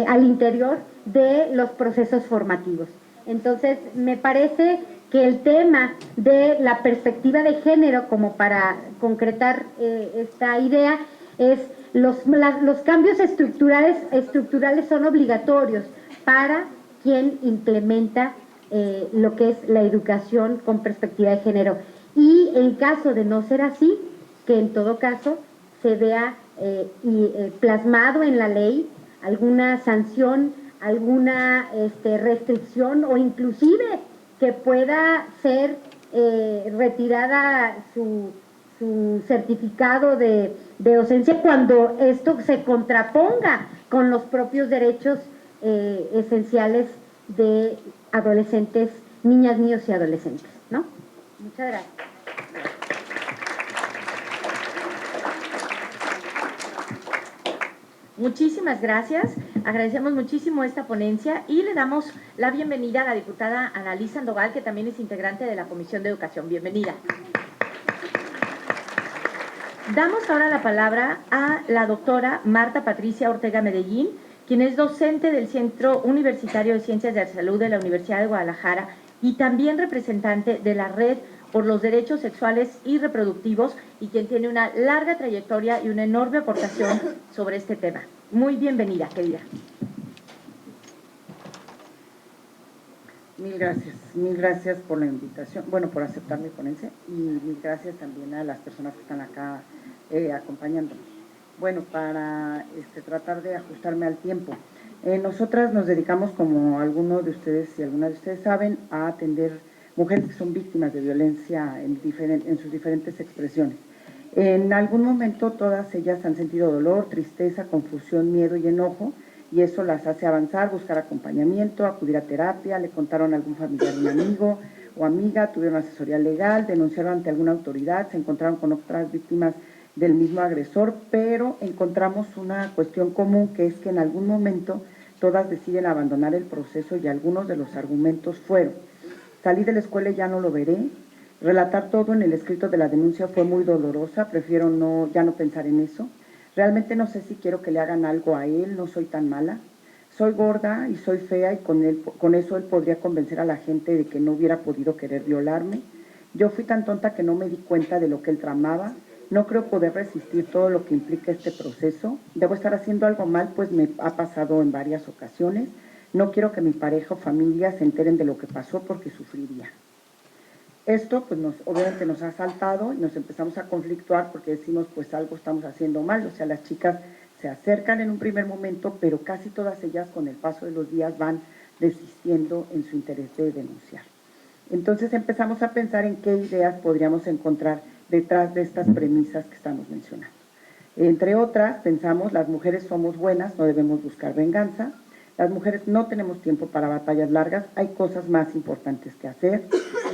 al interior de los procesos formativos. Entonces, me parece que el tema de la perspectiva de género, como para concretar esta idea, es los cambios estructurales son obligatorios para quien implementa lo que es la educación con perspectiva de género. Y en caso de no ser así, que en todo caso se vea plasmado en la ley alguna sanción, alguna restricción o inclusive que pueda ser retirada su certificado de docencia cuando esto se contraponga con los propios derechos esenciales de adolescentes, niñas, niños y adolescentes, ¿no? Muchas gracias. Muchísimas gracias, agradecemos muchísimo esta ponencia y le damos la bienvenida a la diputada Annalise Sandoval, que también es integrante de la Comisión de Educación. Bienvenida. Damos ahora la palabra a la doctora Marta Patricia Ortega Medellín, quien es docente del Centro Universitario de Ciencias de la Salud de la Universidad de Guadalajara y también representante de la Red por los Derechos Sexuales y Reproductivos, y quien tiene una larga trayectoria y una enorme aportación sobre este tema. Muy bienvenida, querida. Mil gracias por la invitación, bueno, por aceptar mi ponencia, y mil gracias también a las personas que están acá acompañándonos. Bueno, para tratar de ajustarme al tiempo, nosotras nos dedicamos, como algunos de ustedes y algunas de ustedes saben, a atender mujeres que son víctimas de violencia en sus diferentes expresiones. En algún momento todas ellas han sentido dolor, tristeza, confusión, miedo y enojo, y eso las hace avanzar, buscar acompañamiento, acudir a terapia, le contaron a algún familiar, un amigo o amiga, tuvieron asesoría legal, denunciaron ante alguna autoridad, se encontraron con otras víctimas del mismo agresor, pero encontramos una cuestión común, que es que en algún momento todas deciden abandonar el proceso, y algunos de los argumentos fueron: salí de la escuela y ya no lo veré, relatar todo en el escrito de la denuncia fue muy dolorosa, prefiero ya no pensar en eso, realmente no sé si quiero que le hagan algo a él, no soy tan mala, soy gorda y soy fea y con eso él podría convencer a la gente de que no hubiera podido querer violarme, yo fui tan tonta que no me di cuenta de lo que él tramaba, no creo poder resistir todo lo que implica este proceso, debo estar haciendo algo mal, pues me ha pasado en varias ocasiones, no quiero que mi pareja o familia se enteren de lo que pasó porque sufriría. Esto pues obviamente nos ha saltado y nos empezamos a conflictuar porque decimos pues algo estamos haciendo mal, o sea, las chicas se acercan en un primer momento, pero casi todas ellas con el paso de los días van desistiendo en su interés de denunciar. Entonces empezamos a pensar en qué ideas podríamos encontrar detrás de estas premisas que estamos mencionando. Entre otras, pensamos, las mujeres somos buenas, no debemos buscar venganza, las mujeres no tenemos tiempo para batallas largas, hay cosas más importantes que hacer,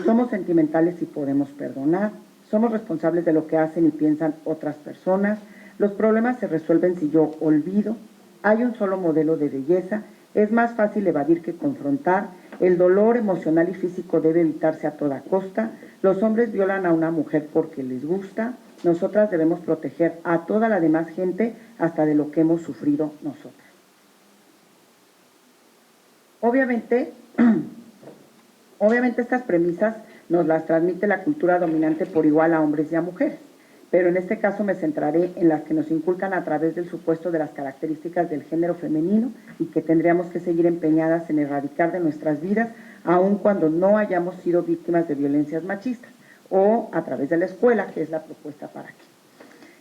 somos sentimentales y podemos perdonar, somos responsables de lo que hacen y piensan otras personas, los problemas se resuelven si yo olvido, hay un solo modelo de belleza, es más fácil evadir que confrontar, el dolor emocional y físico debe evitarse a toda costa, los hombres violan a una mujer porque les gusta, nosotras debemos proteger a toda la demás gente hasta de lo que hemos sufrido nosotras. Obviamente estas premisas nos las transmite la cultura dominante por igual a hombres y a mujeres, pero en este caso me centraré en las que nos inculcan a través del supuesto de las características del género femenino y que tendríamos que seguir empeñadas en erradicar de nuestras vidas, aun cuando no hayamos sido víctimas de violencias machistas, o a través de la escuela, que es la propuesta para aquí.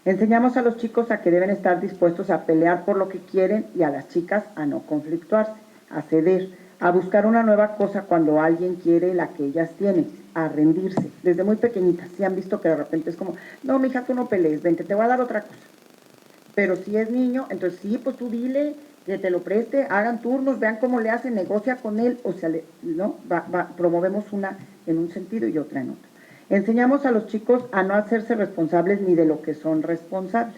Enseñamos a los chicos a que deben estar dispuestos a pelear por lo que quieren y a las chicas a no conflictuarse, a ceder, a buscar una nueva cosa cuando alguien quiere la que ellas tienen, a rendirse. Desde muy pequeñitas, si han visto que de repente es como, no, mija, tú no pelees, vente, te voy a dar otra cosa. Pero si es niño, entonces sí, pues tú dile que te lo preste, hagan turnos, vean cómo le hacen, negocia con él, o sea, ¿no? Promovemos una en un sentido y otra en otro. Enseñamos a los chicos a no hacerse responsables ni de lo que son responsables,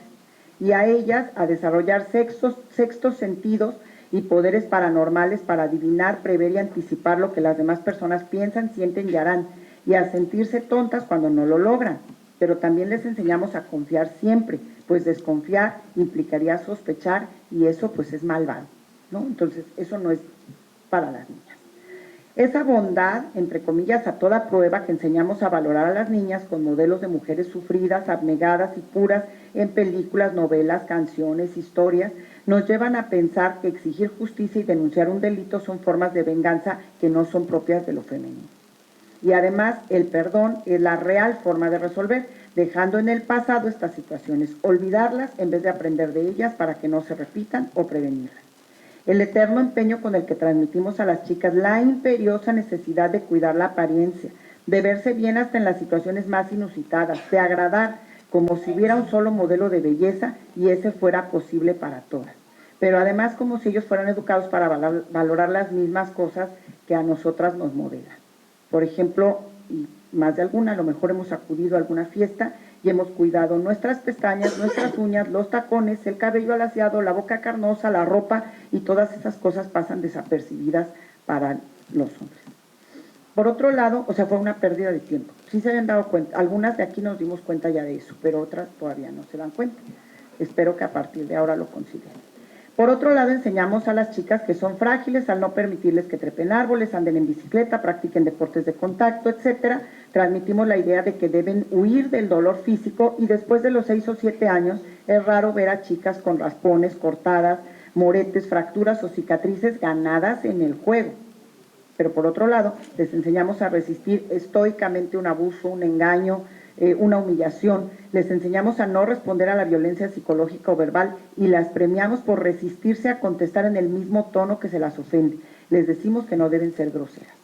y a ellas a desarrollar sextos sentidos y poderes paranormales para adivinar, prever y anticipar lo que las demás personas piensan, sienten y harán, y a sentirse tontas cuando no lo logran. Pero también les enseñamos a confiar siempre, pues desconfiar implicaría sospechar y eso pues es malvado, ¿no? Entonces eso no es para las niñas. Esa bondad, entre comillas, a toda prueba que enseñamos a valorar a las niñas con modelos de mujeres sufridas, abnegadas y puras en películas, novelas, canciones, historias, nos llevan a pensar que exigir justicia y denunciar un delito son formas de venganza que no son propias de lo femenino. Y además, el perdón es la real forma de resolver, dejando en el pasado estas situaciones, olvidarlas en vez de aprender de ellas para que no se repitan o prevenirlas. El eterno empeño con el que transmitimos a las chicas la imperiosa necesidad de cuidar la apariencia, de verse bien hasta en las situaciones más inusitadas, de agradar como si hubiera un solo modelo de belleza y ese fuera posible para todas. Pero además como si ellos fueran educados para valorar las mismas cosas que a nosotras nos modelan. Por ejemplo, y más de alguna, a lo mejor hemos acudido a alguna fiesta y hemos cuidado nuestras pestañas, nuestras uñas, los tacones, el cabello alaciado, la boca carnosa, la ropa, y todas esas cosas pasan desapercibidas para los hombres. Por otro lado, o sea, fue una pérdida de tiempo. Sí se habían dado cuenta, algunas de aquí nos dimos cuenta ya de eso, pero otras todavía no se dan cuenta. Espero que a partir de ahora lo consideren. Por otro lado, enseñamos a las chicas que son frágiles al no permitirles que trepen árboles, anden en bicicleta, practiquen deportes de contacto, etcétera. Transmitimos la idea de que deben huir del dolor físico y después de los 6 o 7 años es raro ver a chicas con raspones, cortadas, moretes, fracturas o cicatrices ganadas en el juego. Pero por otro lado, les enseñamos a resistir estoicamente un abuso, un engaño, una humillación. Les enseñamos a no responder a la violencia psicológica o verbal y las premiamos por resistirse a contestar en el mismo tono que se las ofende. Les decimos que no deben ser groseras.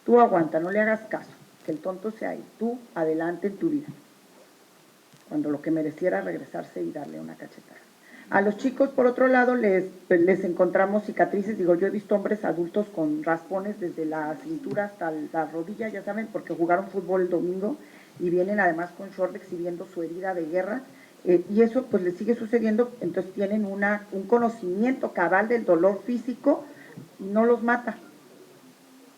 Tú aguanta, no le hagas caso, que el tonto sea él. Tú adelante en tu vida. Cuando lo que mereciera regresarse y darle una cachetada. A los chicos, por otro lado, les encontramos cicatrices. Digo, yo he visto hombres adultos con raspones desde la cintura hasta la rodilla, ya saben, porque jugaron fútbol el domingo y vienen además con short exhibiendo su herida de guerra, y eso pues les sigue sucediendo. Entonces tienen un conocimiento cabal del dolor físico y no los mata,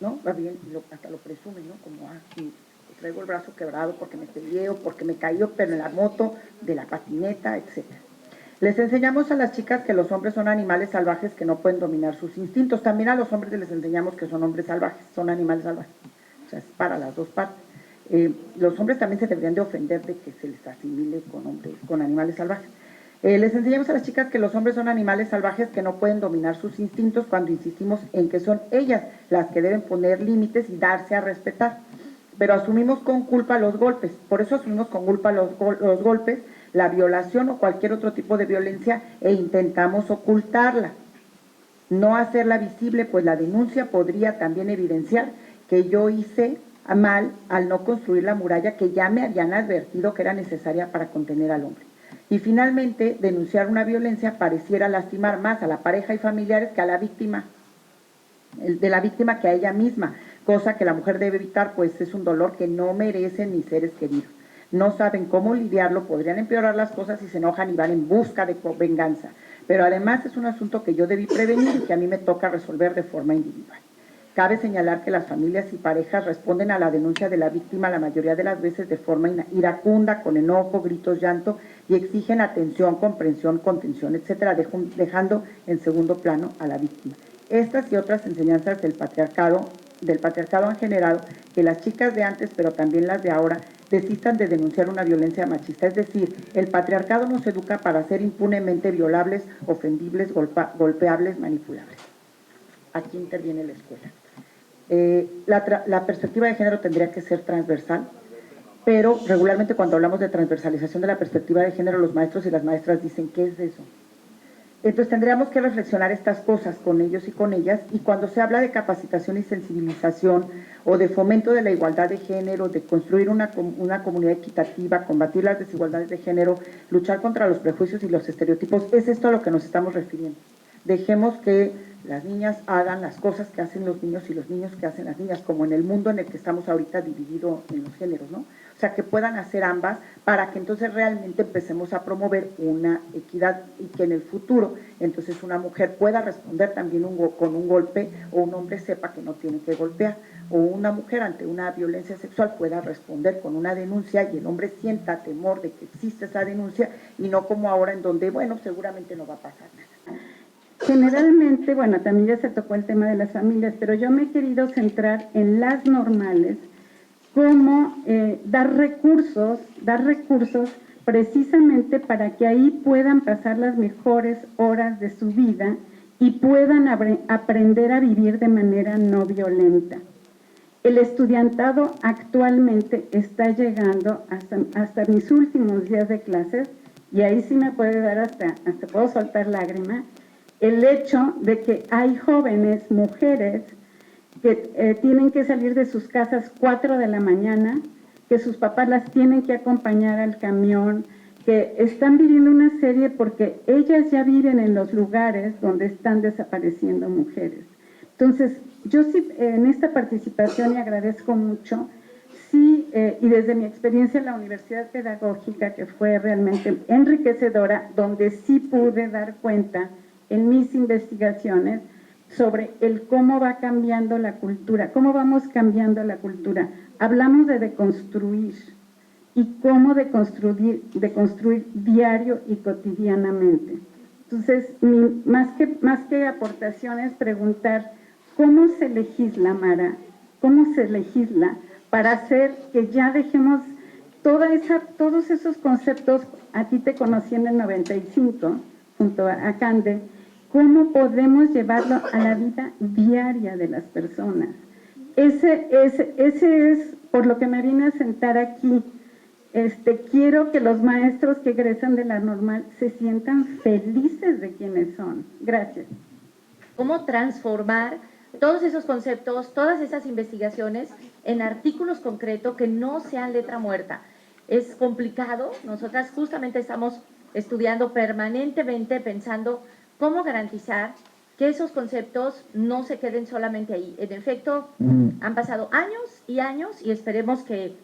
¿no? Va bien, hasta lo presumen, ¿no? Como, sí, traigo el brazo quebrado porque me peleé o porque me caí, pero en la moto, de la patineta, etcétera. Les enseñamos a las chicas que los hombres son animales salvajes que no pueden dominar sus instintos. También a los hombres les enseñamos que son hombres salvajes, son animales salvajes. O sea, es para las dos partes. Los hombres también se deberían de ofender de que se les asimile con animales salvajes. Les enseñamos a las chicas que los hombres son animales salvajes que no pueden dominar sus instintos cuando insistimos en que son ellas las que deben poner límites y darse a respetar. Pero asumimos con culpa los golpes. Por eso asumimos con culpa los golpes, la violación o cualquier otro tipo de violencia, e intentamos ocultarla, no hacerla visible, pues la denuncia podría también evidenciar que yo hice mal al no construir la muralla que ya me habían advertido que era necesaria para contener al hombre. Y finalmente, denunciar una violencia pareciera lastimar más a la pareja y familiares que a la víctima, de la víctima que a ella misma, cosa que la mujer debe evitar, pues es un dolor que no merecen mis seres queridos. No saben cómo lidiarlo, podrían empeorar las cosas y se enojan y van en busca de venganza. Pero además es un asunto que yo debí prevenir y que a mí me toca resolver de forma individual. Cabe señalar que las familias y parejas responden a la denuncia de la víctima la mayoría de las veces de forma iracunda, con enojo, gritos, llanto, y exigen atención, comprensión, contención, etcétera, dejando en segundo plano a la víctima. Estas y otras enseñanzas del patriarcado han generado que las chicas de antes, pero también las de ahora, desistan de denunciar una violencia machista. Es decir, el patriarcado nos educa para ser impunemente violables, ofendibles, golpeables, manipulables. Aquí interviene la escuela. La perspectiva de género tendría que ser transversal, pero regularmente cuando hablamos de transversalización de la perspectiva de género, los maestros y las maestras dicen, ¿qué es eso? Entonces tendríamos que reflexionar estas cosas con ellos y con ellas, y cuando se habla de capacitación y sensibilización o de fomento de la igualdad de género, de construir una comunidad equitativa, combatir las desigualdades de género, luchar contra los prejuicios y los estereotipos, es esto a lo que nos estamos refiriendo. Dejemos que las niñas hagan las cosas que hacen los niños y los niños que hacen las niñas, como en el mundo en el que estamos ahorita dividido en los géneros, ¿no? O sea, que puedan hacer ambas para que entonces realmente empecemos a promover una equidad y que en el futuro entonces una mujer pueda responder también con un golpe, o un hombre sepa que no tiene que golpear, o una mujer ante una violencia sexual pueda responder con una denuncia y el hombre sienta temor de que existe esa denuncia, y no como ahora en donde, bueno, seguramente no va a pasar nada. Generalmente, bueno, también ya se tocó el tema de las familias, pero yo me he querido centrar en las normales, como dar recursos precisamente para que ahí puedan pasar las mejores horas de su vida y puedan aprender a vivir de manera no violenta. El estudiantado actualmente está llegando hasta mis últimos días de clases, y ahí sí me puede dar hasta puedo soltar lágrima, el hecho de que hay jóvenes, mujeres, que tienen que salir de sus casas 4 de la mañana, que sus papás las tienen que acompañar al camión, que están viviendo una serie porque ellas ya viven en los lugares donde están desapareciendo mujeres. Entonces, yo sí en esta participación, y agradezco mucho, sí, y desde mi experiencia en la Universidad Pedagógica, que fue realmente enriquecedora, donde sí pude dar cuenta en mis investigaciones sobre el cómo va cambiando la cultura, cómo vamos cambiando la cultura. Hablamos de deconstruir y cómo deconstruir diario y cotidianamente. Entonces, más que aportaciones, preguntar cómo se legisla, Mara, cómo se legisla para hacer que ya dejemos todos esos conceptos. A ti te conocí en el 95, junto a Cande. ¿Cómo podemos llevarlo a la vida diaria de las personas? Ese es por lo que me vine a sentar aquí. Quiero que los maestros que egresan de la normal se sientan felices de quienes son. Gracias. ¿Cómo transformar todos esos conceptos, todas esas investigaciones en artículos concretos que no sean letra muerta? Es complicado. Nosotras justamente estamos estudiando permanentemente, pensando cómo garantizar que esos conceptos no se queden solamente ahí. En efecto, han pasado años y años, y esperemos que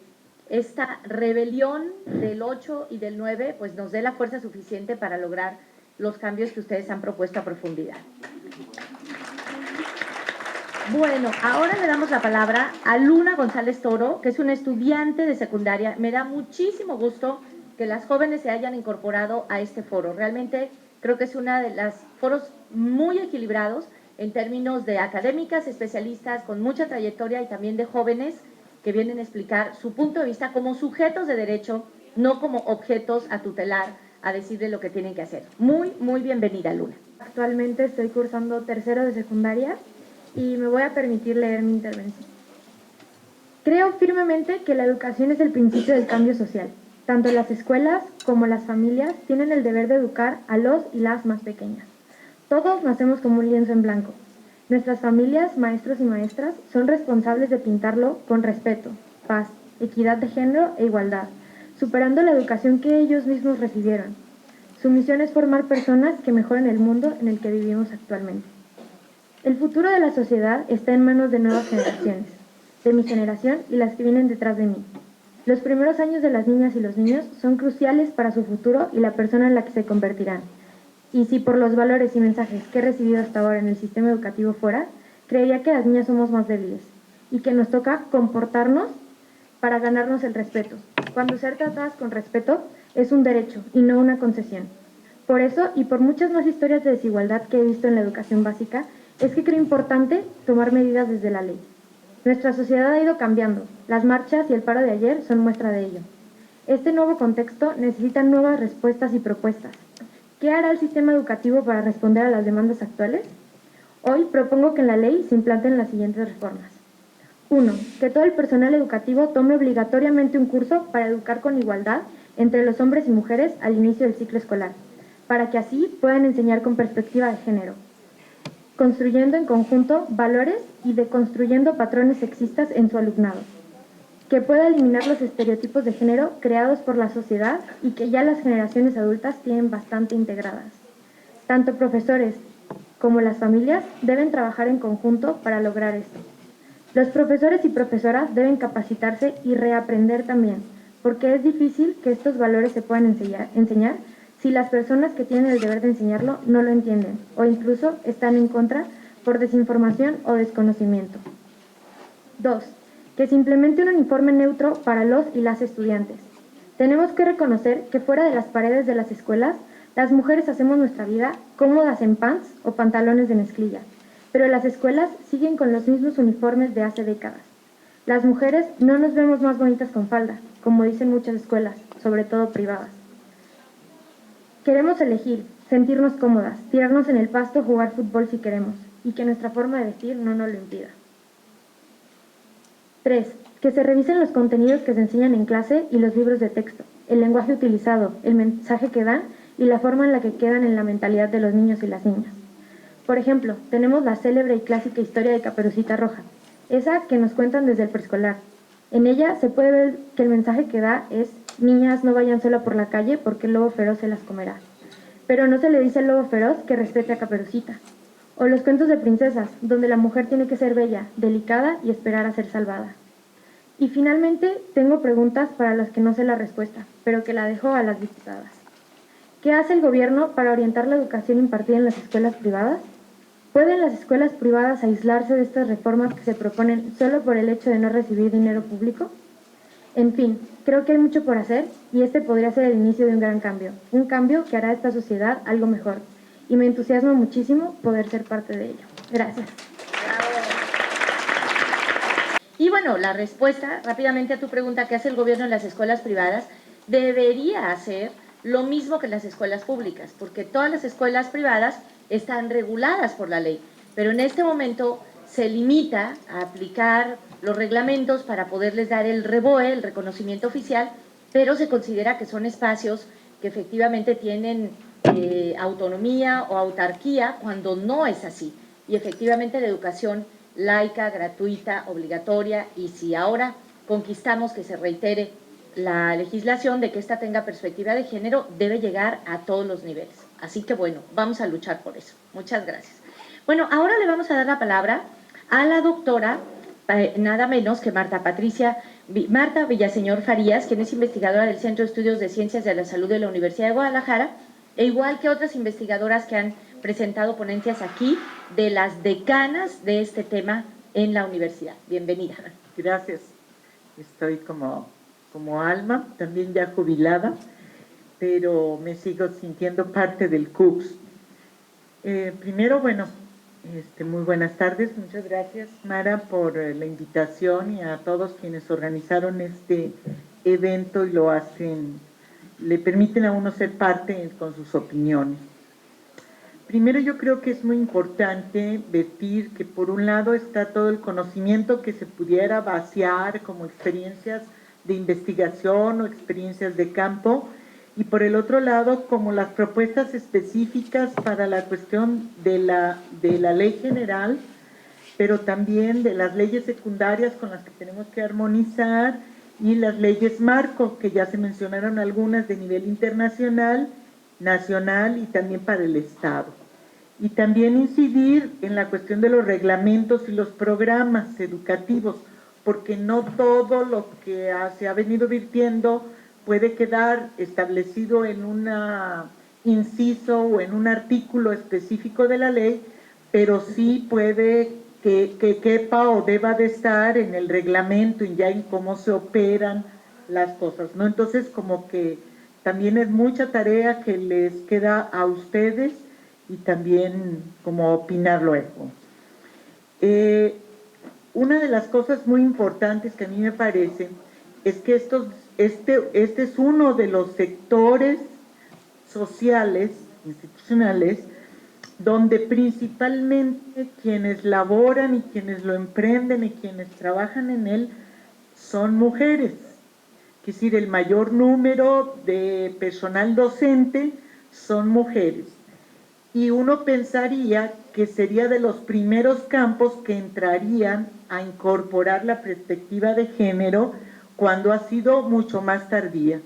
esta rebelión del 8 y del 9 pues nos dé la fuerza suficiente para lograr los cambios que ustedes han propuesto a profundidad. Bueno, ahora le damos la palabra a Luna González Toro, que es una estudiante de secundaria. Me da muchísimo gusto que las jóvenes se hayan incorporado a este foro. Realmente creo que es uno de los foros muy equilibrados en términos de académicas, especialistas con mucha trayectoria, y también de jóvenes que vienen a explicar su punto de vista como sujetos de derecho, no como objetos a tutelar, a decirle lo que tienen que hacer. Muy, muy bienvenida, Luna. Actualmente estoy cursando tercero de secundaria y me voy a permitir leer mi intervención. Creo firmemente que la educación es el principio del cambio social. Tanto las escuelas como las familias tienen el deber de educar a los y las más pequeñas. Todos nacemos como un lienzo en blanco. Nuestras familias, maestros y maestras, son responsables de pintarlo con respeto, paz, equidad de género e igualdad, superando la educación que ellos mismos recibieron. Su misión es formar personas que mejoren el mundo en el que vivimos actualmente. El futuro de la sociedad está en manos de nuevas generaciones, de mi generación y las que vienen detrás de mí. Los primeros años de las niñas y los niños son cruciales para su futuro y la persona en la que se convertirán. Y si por los valores y mensajes que he recibido hasta ahora en el sistema educativo fuera, creería que las niñas somos más débiles y que nos toca comportarnos para ganarnos el respeto, cuando ser tratadas con respeto es un derecho y no una concesión. Por eso, y por muchas más historias de desigualdad que he visto en la educación básica, es que creo importante tomar medidas desde la ley. Nuestra sociedad ha ido cambiando, las marchas y el paro de ayer son muestra de ello. Este nuevo contexto necesita nuevas respuestas y propuestas. ¿Qué hará el sistema educativo para responder a las demandas actuales? Hoy propongo que en la ley se implanten las siguientes reformas. 1. Que todo el personal educativo tome obligatoriamente un curso para educar con igualdad entre los hombres y mujeres al inicio del ciclo escolar, para que así puedan enseñar con perspectiva de género, construyendo en conjunto valores y deconstruyendo patrones sexistas en su alumnado. Que pueda eliminar los estereotipos de género creados por la sociedad y que ya las generaciones adultas tienen bastante integradas. Tanto profesores como las familias deben trabajar en conjunto para lograr esto. Los profesores y profesoras deben capacitarse y reaprender también, porque es difícil que estos valores se puedan enseñar si las personas que tienen el deber de enseñarlo no lo entienden o incluso están en contra por desinformación o desconocimiento. 2. Que se implemente un uniforme neutro para los y las estudiantes. Tenemos que reconocer que fuera de las paredes de las escuelas, las mujeres hacemos nuestra vida cómodas en pants o pantalones de mezclilla, pero las escuelas siguen con los mismos uniformes de hace décadas. Las mujeres no nos vemos más bonitas con falda, como dicen muchas escuelas, sobre todo privadas. Queremos elegir, sentirnos cómodas, tirarnos en el pasto, jugar fútbol si queremos, y que nuestra forma de vestir no nos lo impida. 3. Que se revisen los contenidos que se enseñan en clase y los libros de texto, el lenguaje utilizado, el mensaje que dan y la forma en la que quedan en la mentalidad de los niños y las niñas. Por ejemplo, tenemos la célebre y clásica historia de Caperucita Roja, esa que nos cuentan desde el preescolar. En ella se puede ver que el mensaje que da es: niñas, no vayan sola por la calle porque el lobo feroz se las comerá. Pero no se le dice al lobo feroz que respete a Caperucita. O los cuentos de princesas, donde la mujer tiene que ser bella, delicada y esperar a ser salvada. Y finalmente, tengo preguntas para las que no sé la respuesta, pero que la dejo a las diputadas. ¿Qué hace el gobierno para orientar la educación impartida en las escuelas privadas? ¿Pueden las escuelas privadas aislarse de estas reformas que se proponen solo por el hecho de no recibir dinero público? En fin, creo que hay mucho por hacer y este podría ser el inicio de un cambio que hará a esta sociedad algo mejor. Y me entusiasma muchísimo poder ser parte de ello. Gracias. Y bueno, la respuesta rápidamente a tu pregunta, ¿qué hace el gobierno en las escuelas privadas? Debería hacer lo mismo que en las escuelas públicas, porque todas las escuelas privadas están reguladas por la ley, pero en este momento se limita a aplicar los reglamentos para poderles dar el REBOE, el reconocimiento oficial, pero se considera que son espacios que efectivamente tienen autonomía o autarquía cuando no es así. Y efectivamente la educación laica, gratuita, obligatoria, y si ahora conquistamos que se reitere la legislación de que ésta tenga perspectiva de género, debe llegar a todos los niveles. Así que bueno, vamos a luchar por eso. Muchas gracias. Bueno, ahora le vamos a dar la palabra a la doctora, nada menos que Marta Villaseñor Farías, quien es investigadora del Centro de Estudios de Ciencias de la Salud de la Universidad de Guadalajara, e igual que otras investigadoras que han presentado ponencias aquí, de las decanas de este tema en la universidad. Bienvenida. Gracias. Estoy como Alma, también ya jubilada, pero me sigo sintiendo parte del CUCS. Primero, bueno, muy buenas tardes. Muchas gracias, Mara, por la invitación, y a todos quienes organizaron este evento y lo hacen, le permiten a uno ser parte con sus opiniones. Primero, yo creo que es muy importante decir que por un lado está todo el conocimiento que se pudiera vaciar como experiencias de investigación o experiencias de campo, y por el otro lado como las propuestas específicas para la cuestión de la ley general, pero también de las leyes secundarias con las que tenemos que armonizar, y las leyes marco, que ya se mencionaron algunas de nivel internacional, nacional y también para el Estado. Y también incidir en la cuestión de los reglamentos y los programas educativos, porque no todo lo que se ha venido virtiendo puede quedar establecido en un inciso o en un artículo específico de la ley, pero sí puede que quepa o deba de estar en el reglamento y ya en cómo se operan las cosas, ¿no? Entonces, como que también es mucha tarea que les queda a ustedes y también como opinar luego. Una de las cosas muy importantes que a mí me parece es que este es uno de los sectores sociales, institucionales, donde principalmente quienes laboran y quienes lo emprenden y quienes trabajan en él son mujeres. Es decir, el mayor número de personal docente son mujeres. Y uno pensaría que sería de los primeros campos que entrarían a incorporar la perspectiva de género cuando ha sido mucho más tardía.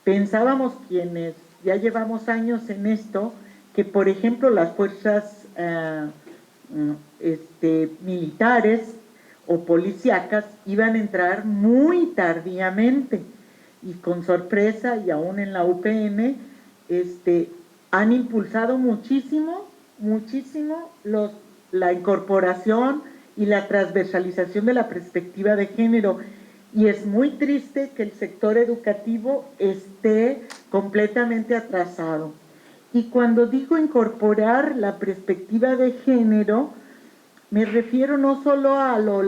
Pensábamos quienes ya llevamos años en esto, que por ejemplo las fuerzas militares o policíacas iban a entrar muy tardíamente, y con sorpresa, y aún en la UPN, han impulsado muchísimo la incorporación y la transversalización de la perspectiva de género, y es muy triste que el sector educativo esté completamente atrasado. Y cuando digo incorporar la perspectiva de género, me refiero no solo a lo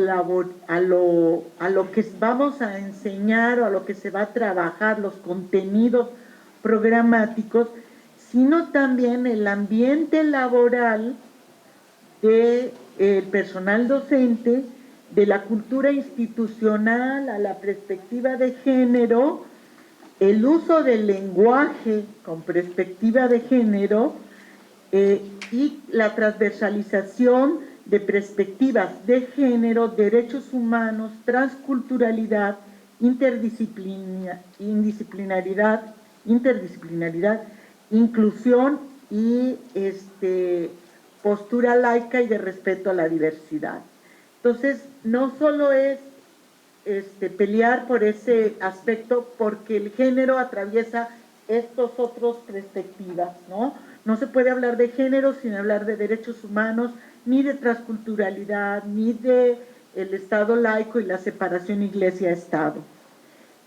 que vamos a enseñar o a lo que se va a trabajar, los contenidos programáticos, sino también el ambiente laboral del personal docente de la cultura institucional a la perspectiva de género, el uso del lenguaje con perspectiva de género y la transversalización de perspectivas de género, derechos humanos, transculturalidad, interdisciplinaridad, inclusión y postura laica y de respeto a la diversidad. Entonces, no solo es pelear por ese aspecto, porque el género atraviesa estos otros perspectivas, ¿no? No se puede hablar de género sin hablar de derechos humanos, ni de transculturalidad, ni de el Estado laico y la separación iglesia-Estado.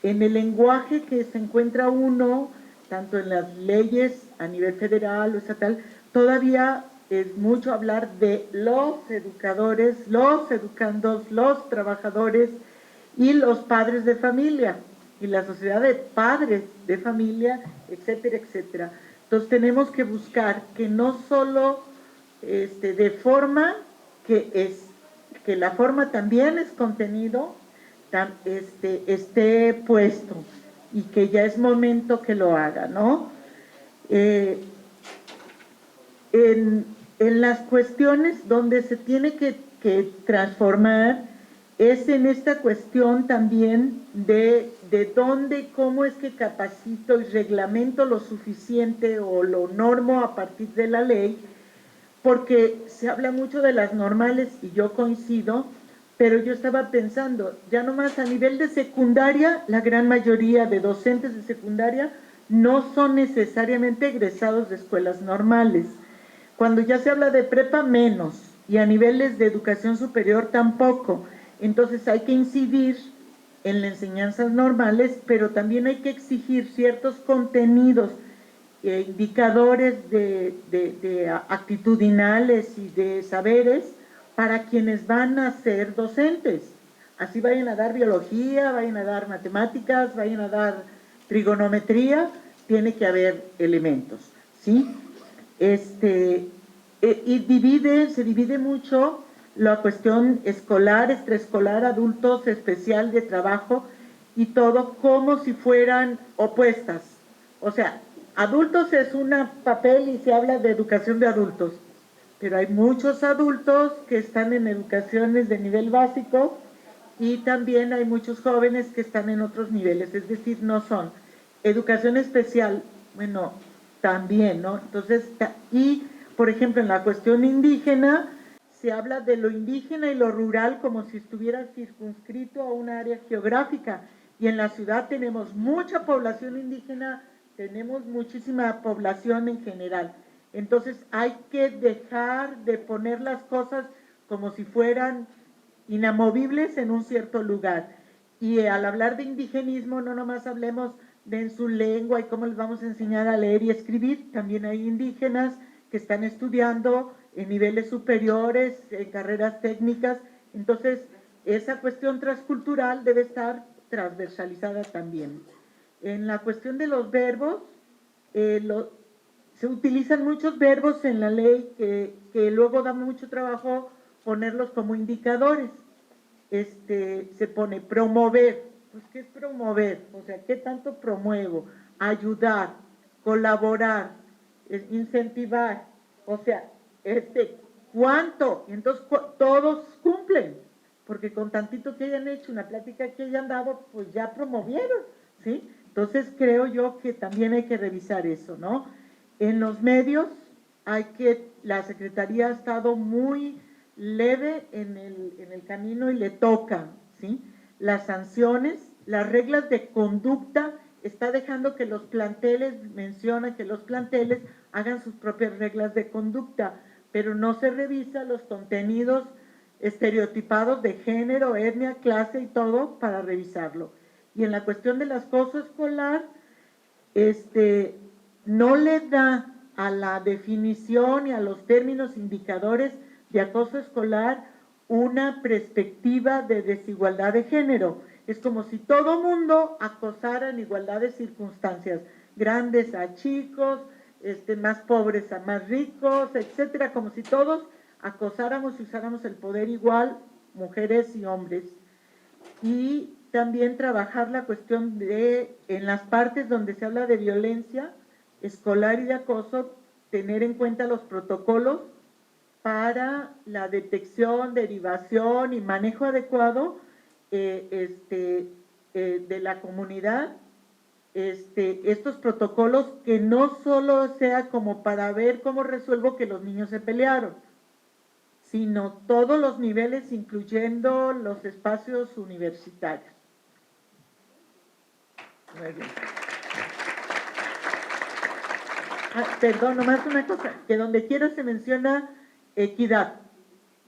En el lenguaje que se encuentra uno, tanto en las leyes a nivel federal o estatal, todavía es mucho hablar de los educadores, los educandos, los trabajadores y los padres de familia, y la sociedad de padres de familia, etcétera, etcétera. Entonces tenemos que buscar que no solo de forma que la forma también es contenido, esté puesto, y que ya es momento que lo haga, ¿no? En las cuestiones donde se tiene que transformar es en esta cuestión también de dónde, cómo es que capacito y reglamento lo suficiente o lo normo a partir de la ley, porque se habla mucho de las normales y yo coincido, pero yo estaba pensando, ya nomás a nivel de secundaria, la gran mayoría de docentes de secundaria no son necesariamente egresados de escuelas normales. Cuando ya se habla de prepa, menos, y a niveles de educación superior tampoco. Entonces hay que incidir en las enseñanzas normales, pero también hay que exigir ciertos contenidos, indicadores de actitudinales y de saberes para quienes van a ser docentes. Así vayan a dar biología, vayan a dar matemáticas, vayan a dar trigonometría, tiene que haber elementos, ¿sí? Y se divide mucho la cuestión escolar, extraescolar, adultos, especial, de trabajo y todo como si fueran opuestas. O sea, adultos es un papel y se habla de educación de adultos, pero hay muchos adultos que están en educaciones de nivel básico y también hay muchos jóvenes que están en otros niveles, es decir, no son. Educación especial, bueno, también, ¿no? Entonces, y por ejemplo, en la cuestión indígena, se habla de lo indígena y lo rural como si estuviera circunscrito a un área geográfica, y en la ciudad tenemos mucha población indígena, tenemos muchísima población en general. Entonces hay que dejar de poner las cosas como si fueran inamovibles en un cierto lugar. Y al hablar de indigenismo, no nomás hablemos de en su lengua y cómo les vamos a enseñar a leer y escribir, también hay indígenas que están estudiando en niveles superiores, en carreras técnicas. Entonces, esa cuestión transcultural debe estar transversalizada también. En la cuestión de los verbos, se utilizan muchos verbos en la ley que luego da mucho trabajo ponerlos como indicadores. Se pone promover. Pues, ¿qué es promover? O sea, ¿qué tanto promuevo? Ayudar, colaborar, incentivar. O sea, ¿cuánto? Y entonces todos cumplen, porque con tantito que hayan hecho, una plática que hayan dado, pues ya promovieron, ¿sí? Entonces creo yo que también hay que revisar eso, ¿no? En los medios la Secretaría ha estado muy leve en el camino y le toca, ¿sí? Las sanciones, las reglas de conducta, está dejando que los planteles, menciona que los planteles hagan sus propias reglas de conducta, pero no se revisa los contenidos estereotipados de género, etnia, clase y todo para revisarlo. Y en la cuestión del acoso escolar, no le da a la definición y a los términos indicadores de acoso escolar una perspectiva de desigualdad de género. Es como si todo mundo acosara en igualdad de circunstancias, grandes a chicos, más pobres a más ricos, etcétera, como si todos acosáramos y usáramos el poder igual mujeres y hombres, y también trabajar la cuestión de, en las partes donde se habla de violencia escolar y de acoso, tener en cuenta los protocolos para la detección, derivación y manejo adecuado de la comunidad. Estos protocolos, que no solo sea como para ver cómo resuelvo que los niños se pelearon, sino todos los niveles, incluyendo los espacios universitarios. Muy bien. Perdón, nomás una cosa, que donde quiera se menciona equidad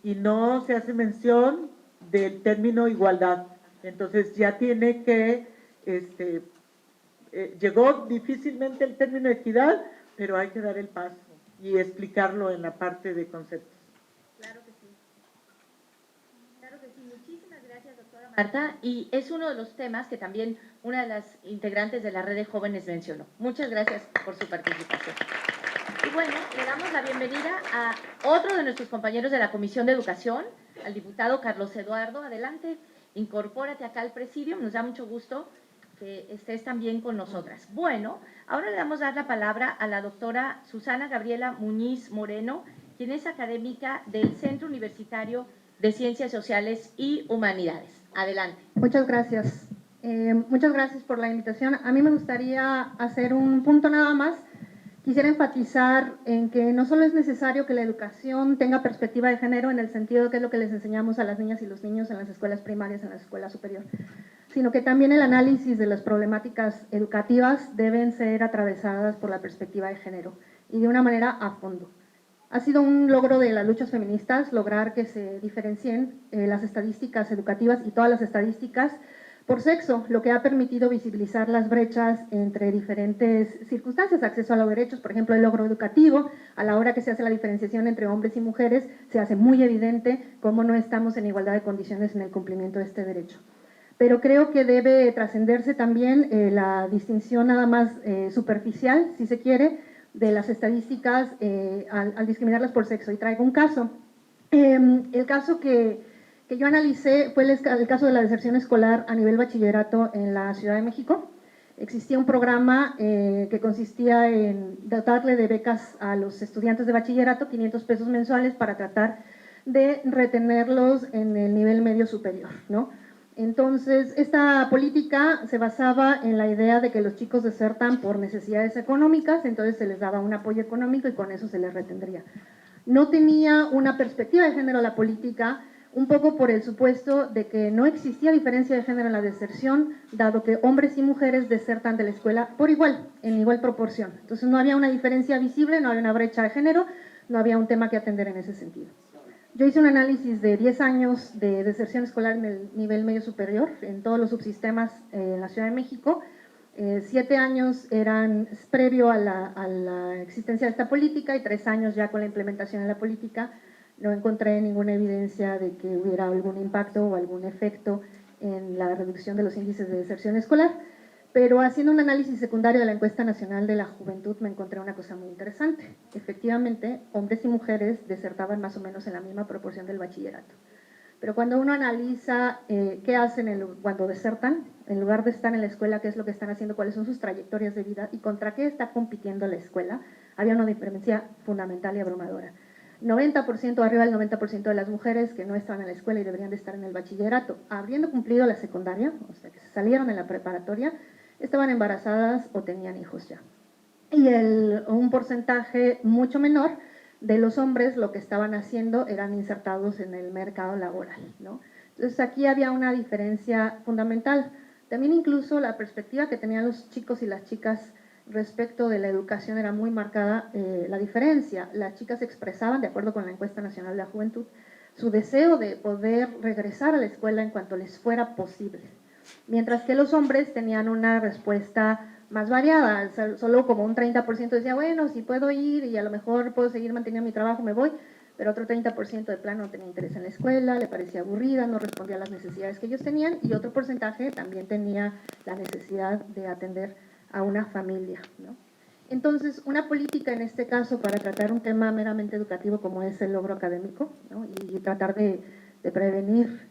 y no se hace mención del término igualdad. Entonces ya tiene que, llegó difícilmente el término equidad, pero hay que dar el paso y explicarlo en la parte de conceptos. Claro que sí. Claro que sí. Muchísimas gracias, doctora Marta. Y es uno de los temas que también una de las integrantes de la red de jóvenes mencionó. Muchas gracias por su participación. Y bueno, le damos la bienvenida a otro de nuestros compañeros de la Comisión de Educación, al diputado Carlos Eduardo. Adelante, incorpórate acá al presidium. Nos da mucho gusto que estés también con nosotras. Bueno, ahora le damos a dar la palabra a la doctora Susana Gabriela Muñiz Moreno, quien es académica del Centro Universitario de Ciencias Sociales y Humanidades. Adelante. Muchas gracias. Muchas gracias por la invitación. A mí me gustaría hacer un punto nada más. Quisiera enfatizar en que no solo es necesario que la educación tenga perspectiva de género en el sentido de que es lo que les enseñamos a las niñas y los niños en las escuelas primarias, en la escuela superior, sino que también el análisis de las problemáticas educativas deben ser atravesadas por la perspectiva de género y de una manera a fondo. Ha sido un logro de las luchas feministas lograr que se diferencien las estadísticas educativas y todas las estadísticas por sexo, lo que ha permitido visibilizar las brechas entre diferentes circunstancias, acceso a los derechos, por ejemplo, el logro educativo. A la hora que se hace la diferenciación entre hombres y mujeres, se hace muy evidente cómo no estamos en igualdad de condiciones en el cumplimiento de este derecho. Pero creo que debe trascenderse también la distinción nada más superficial, si se quiere, de las estadísticas al discriminarlas por sexo. Y traigo un caso. El caso que yo analicé fue el caso de la deserción escolar a nivel bachillerato en la Ciudad de México. Existía un programa que consistía en dotarle de becas a los estudiantes de bachillerato, 500 pesos mensuales, para tratar de retenerlos en el nivel medio superior, ¿no? Entonces, esta política se basaba en la idea de que los chicos desertan por necesidades económicas, entonces se les daba un apoyo económico y con eso se les retendría. No tenía una perspectiva de género la política, un poco por el supuesto de que no existía diferencia de género en la deserción, dado que hombres y mujeres desertan de la escuela por igual, en igual proporción. Entonces no había una diferencia visible, no había una brecha de género, no había un tema que atender en ese sentido. Yo hice un análisis de 10 años de deserción escolar en el nivel medio superior, en todos los subsistemas en la Ciudad de México. 7 años eran previo a la existencia de esta política y 3 años ya con la implementación de la política. No encontré ninguna evidencia de que hubiera algún impacto o algún efecto en la reducción de los índices de deserción escolar, pero haciendo un análisis secundario de la encuesta nacional de la juventud me encontré una cosa muy interesante. Efectivamente, hombres y mujeres desertaban más o menos en la misma proporción del bachillerato. Pero cuando uno analiza qué hacen cuando desertan, en lugar de estar en la escuela, qué es lo que están haciendo, cuáles son sus trayectorias de vida y contra qué está compitiendo la escuela, había una diferencia fundamental y abrumadora. 90%, arriba del 90% de las mujeres que no estaban en la escuela y deberían de estar en el bachillerato, habiendo cumplido la secundaria, o sea, que se salieron en la preparatoria, estaban embarazadas o tenían hijos ya. Y un porcentaje mucho menor de los hombres lo que estaban haciendo eran insertados en el mercado laboral, ¿no? Entonces aquí había una diferencia fundamental. También incluso la perspectiva que tenían los chicos y las chicas respecto de la educación era muy marcada la diferencia. Las chicas expresaban, de acuerdo con la encuesta nacional de la juventud, su deseo de poder regresar a la escuela en cuanto les fuera posible, mientras que los hombres tenían una respuesta más variada. Solo como un 30% decía, bueno, si puedo ir y a lo mejor puedo seguir manteniendo mi trabajo, me voy, pero otro 30% de plano no tenía interés en la escuela, le parecía aburrida, no respondía a las necesidades que ellos tenían, y otro porcentaje también tenía la necesidad de atender a una familia, ¿no? Entonces, una política en este caso para tratar un tema meramente educativo como es el logro académico, ¿no? Y tratar de de prevenir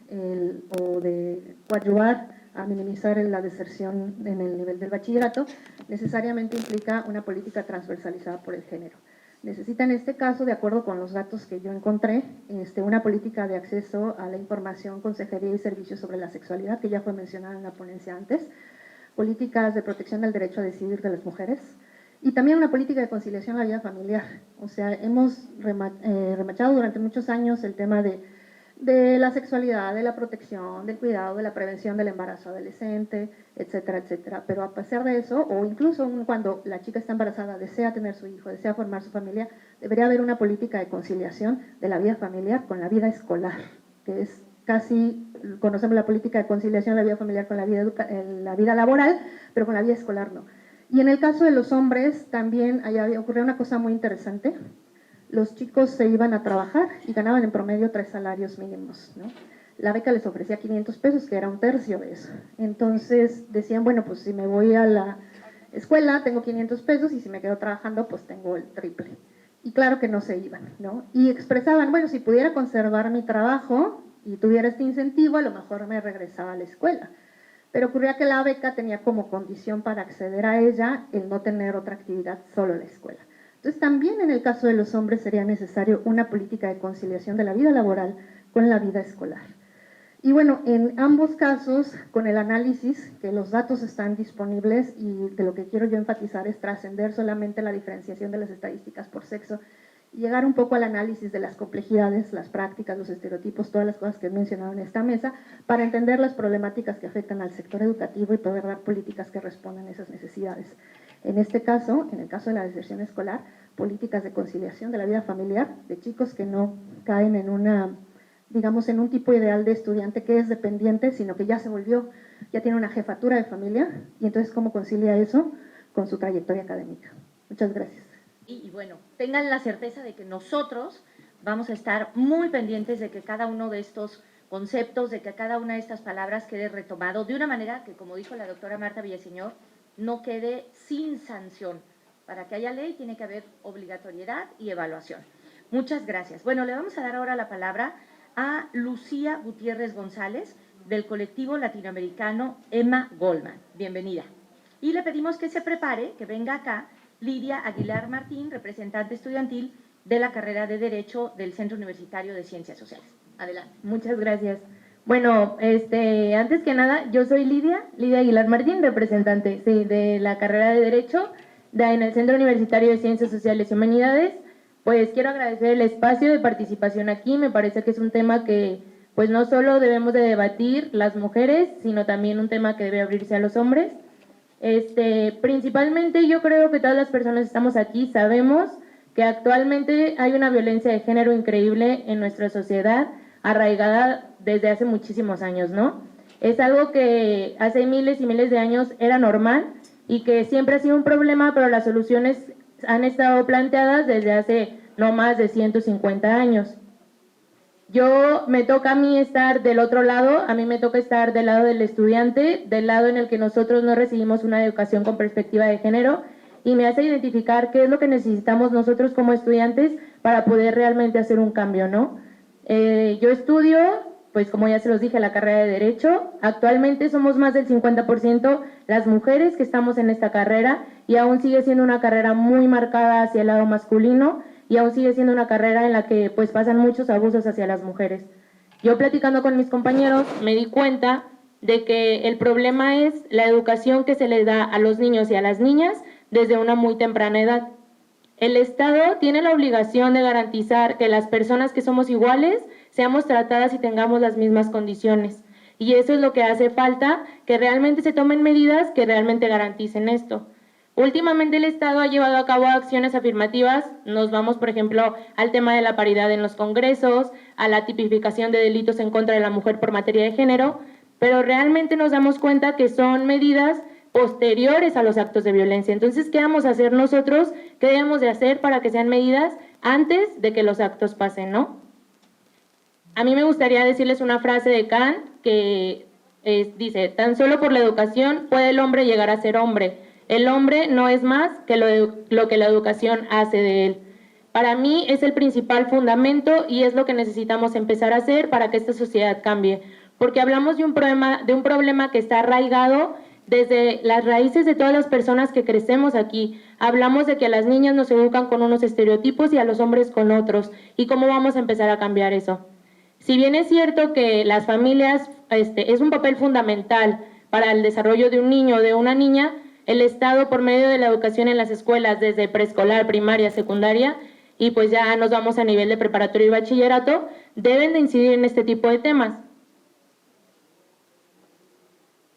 o de coadyuvar a minimizar la deserción en el nivel del bachillerato, necesariamente implica una política transversalizada por el género. Necesita en este caso, de acuerdo con los datos que yo encontré, una política de acceso a la información, consejería y servicios sobre la sexualidad, que ya fue mencionada en la ponencia antes, políticas de protección del derecho a decidir de las mujeres, y también una política de conciliación a la vida familiar. O sea, hemos remachado durante muchos años el tema de la sexualidad, de la protección, del cuidado, de la prevención del embarazo adolescente, etcétera, etcétera. Pero a pesar de eso, o incluso cuando la chica está embarazada, desea tener su hijo, desea formar su familia, debería haber una política de conciliación de la vida familiar con la vida escolar, que es casi, conocemos la política de conciliación de la vida familiar con la vida laboral, pero con la vida escolar no. Y en el caso de los hombres también ocurrió una cosa muy interesante. Los chicos se iban a trabajar y ganaban en promedio 3 salarios mínimos, ¿no? La beca les ofrecía 500 pesos, que era un tercio de eso. Entonces decían, bueno, pues si me voy a la escuela tengo 500 pesos y si me quedo trabajando pues tengo el triple. Y claro que no se iban, ¿no? Y expresaban, bueno, si pudiera conservar mi trabajo y tuviera este incentivo, a lo mejor me regresaba a la escuela. Pero ocurría que la beca tenía como condición para acceder a ella el no tener otra actividad, solo la escuela. Entonces también en el caso de los hombres sería necesario una política de conciliación de la vida laboral con la vida escolar. Y bueno, en ambos casos, con el análisis, que los datos están disponibles y de lo que quiero yo enfatizar es trascender solamente la diferenciación de las estadísticas por sexo y llegar un poco al análisis de las complejidades, las prácticas, los estereotipos, todas las cosas que he mencionado en esta mesa, para entender las problemáticas que afectan al sector educativo y poder dar políticas que respondan a esas necesidades. En este caso, en el caso de la deserción escolar, políticas de conciliación de la vida familiar, de chicos que no caen en en un tipo ideal de estudiante que es dependiente, sino que ya tiene una jefatura de familia, y entonces cómo concilia eso con su trayectoria académica. Muchas gracias. Y bueno, tengan la certeza de que nosotros vamos a estar muy pendientes de que cada uno de estos conceptos, de que cada una de estas palabras quede retomado de una manera que, como dijo la doctora Marta Villaseñor, no quede sin sanción. Para que haya ley tiene que haber obligatoriedad y evaluación. Muchas gracias. Bueno, le vamos a dar ahora la palabra a Lucía Gutiérrez González, del colectivo latinoamericano Emma Goldman. Bienvenida. Y le pedimos que se prepare, que venga acá, Lidia Aguilar Martín, representante estudiantil de la carrera de Derecho del Centro Universitario de Ciencias Sociales. Adelante. Muchas gracias. Bueno, antes que nada, yo soy Lidia Aguilar Martín, representante de la carrera de Derecho en el Centro Universitario de Ciencias Sociales y Humanidades. Pues quiero agradecer el espacio de participación aquí. Me parece que es un tema que pues no solo debemos de debatir las mujeres, sino también un tema que debe abrirse a los hombres. Principalmente yo creo que todas las personas que estamos aquí sabemos que actualmente hay una violencia de género increíble en nuestra sociedad, arraigada desde hace muchísimos años, ¿no? Es algo que hace miles y miles de años era normal y que siempre ha sido un problema, pero las soluciones han estado planteadas desde hace no más de 150 años. Me toca a mí estar del otro lado, a mí me toca estar del lado del estudiante, del lado en el que nosotros no recibimos una educación con perspectiva de género, y me hace identificar qué es lo que necesitamos nosotros como estudiantes para poder realmente hacer un cambio, ¿no? Yo estudio, pues como ya se los dije, la carrera de Derecho. Actualmente somos más del 50% las mujeres que estamos en esta carrera, y aún sigue siendo una carrera muy marcada hacia el lado masculino, y aún sigue siendo una carrera en la que pues pasan muchos abusos hacia las mujeres. Yo platicando con mis compañeros me di cuenta de que el problema es la educación que se les da a los niños y a las niñas desde una muy temprana edad. El Estado tiene la obligación de garantizar que las personas que somos iguales seamos tratadas y tengamos las mismas condiciones. Y eso es lo que hace falta, que realmente se tomen medidas que realmente garanticen esto. Últimamente el Estado ha llevado a cabo acciones afirmativas. Nos vamos, por ejemplo, al tema de la paridad en los congresos, a la tipificación de delitos en contra de la mujer por materia de género, pero realmente nos damos cuenta que son medidas posteriores a los actos de violencia. Entonces, ¿qué vamos a hacer nosotros? ¿Qué debemos de hacer para que sean medidas antes de que los actos pasen, no? A mí me gustaría decirles una frase de Kant que dice: tan solo por la educación puede el hombre llegar a ser hombre. El hombre no es más que lo que la educación hace de él. Para mí es el principal fundamento y es lo que necesitamos empezar a hacer para que esta sociedad cambie, porque hablamos de un problema que está arraigado desde las raíces de todas las personas que crecemos aquí. Hablamos de que a las niñas nos educan con unos estereotipos y a los hombres con otros, y cómo vamos a empezar a cambiar eso. Si bien es cierto que las familias es un papel fundamental para el desarrollo de un niño o de una niña, el Estado, por medio de la educación en las escuelas, desde preescolar, primaria, secundaria, y pues ya nos vamos a nivel de preparatoria y bachillerato, deben de incidir en este tipo de temas.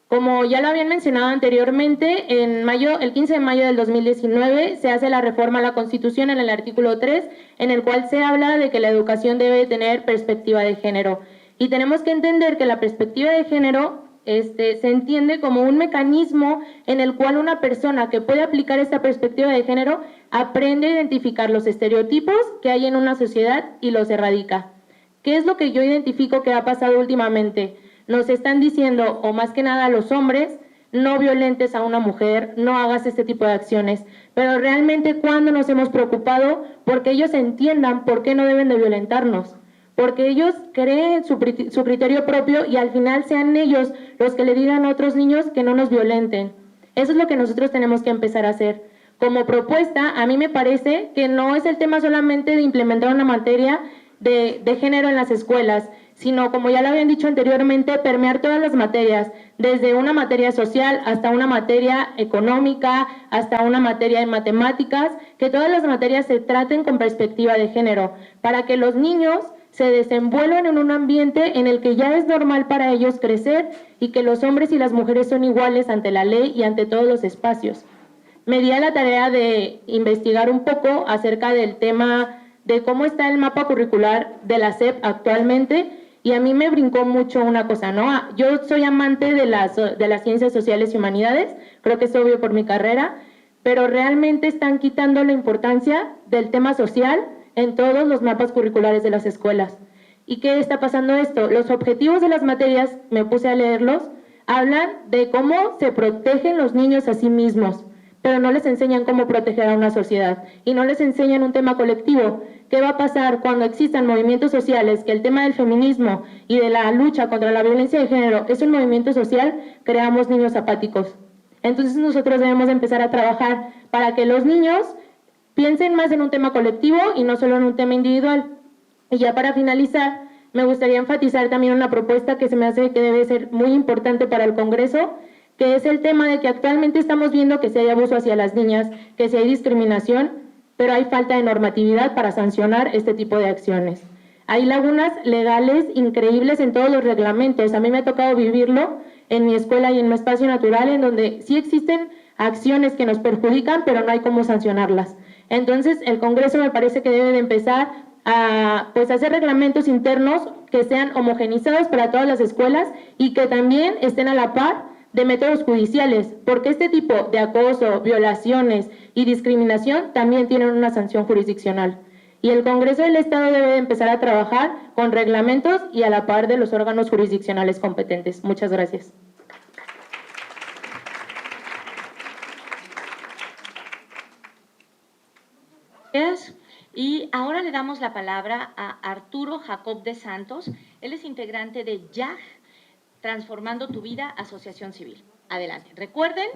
Como ya lo habían mencionado anteriormente, el 15 de mayo del 2019 se hace la reforma a la Constitución en el artículo 3, en el cual se habla de que la educación debe tener perspectiva de género. Y tenemos que entender que la perspectiva de género se entiende como un mecanismo en el cual una persona que puede aplicar esta perspectiva de género aprende a identificar los estereotipos que hay en una sociedad y los erradica. ¿Qué es lo que yo identifico que ha pasado últimamente? Nos están diciendo, o más que nada a los hombres, no violentes a una mujer, no hagas este tipo de acciones. Pero realmente, ¿cuándo nos hemos preocupado porque ellos entiendan por qué no deben de violentarnos? Porque ellos creen su criterio propio y al final sean ellos los que le digan a otros niños que no nos violenten. Eso es lo que nosotros tenemos que empezar a hacer. Como propuesta, a mí me parece que no es el tema solamente de implementar una materia de género en las escuelas, sino, como ya lo habían dicho anteriormente, permear todas las materias, desde una materia social hasta una materia económica, hasta una materia de matemáticas, que todas las materias se traten con perspectiva de género, para que los niños se desenvuelvan en un ambiente en el que ya es normal para ellos crecer y que los hombres y las mujeres son iguales ante la ley y ante todos los espacios. Me di a la tarea de investigar un poco acerca del tema de cómo está el mapa curricular de la SEP actualmente, y a mí me brincó mucho una cosa, ¿no? Yo soy amante de las ciencias sociales y humanidades, creo que es obvio por mi carrera, pero realmente están quitando la importancia del tema social en todos los mapas curriculares de las escuelas. ¿Y qué está pasando esto? Los objetivos de las materias, me puse a leerlos, hablan de cómo se protegen los niños a sí mismos, pero no les enseñan cómo proteger a una sociedad y no les enseñan un tema colectivo. ¿Qué va a pasar cuando existan movimientos sociales, que el tema del feminismo y de la lucha contra la violencia de género es un movimiento social? Creamos niños apáticos. Entonces nosotros debemos empezar a trabajar para que los niños piensen más en un tema colectivo y no solo en un tema individual. Y ya para finalizar, me gustaría enfatizar también una propuesta que se me hace que debe ser muy importante para el Congreso, que es el tema de que actualmente estamos viendo que si hay abuso hacia las niñas, que si hay discriminación, pero hay falta de normatividad para sancionar este tipo de acciones. Hay lagunas legales increíbles en todos los reglamentos. A mí me ha tocado vivirlo en mi escuela y en mi espacio natural, en donde sí existen acciones que nos perjudican, pero no hay cómo sancionarlas. Entonces, el Congreso me parece que debe de empezar a hacer reglamentos internos que sean homogenizados para todas las escuelas y que también estén a la par de métodos judiciales, porque este tipo de acoso, violaciones y discriminación también tienen una sanción jurisdiccional. Y el Congreso del Estado debe de empezar a trabajar con reglamentos y a la par de los órganos jurisdiccionales competentes. Muchas gracias. Y ahora le damos la palabra a Arturo Jacob de Santos. Él es integrante de YAG, Transformando tu Vida, Asociación Civil. Adelante. Recuerden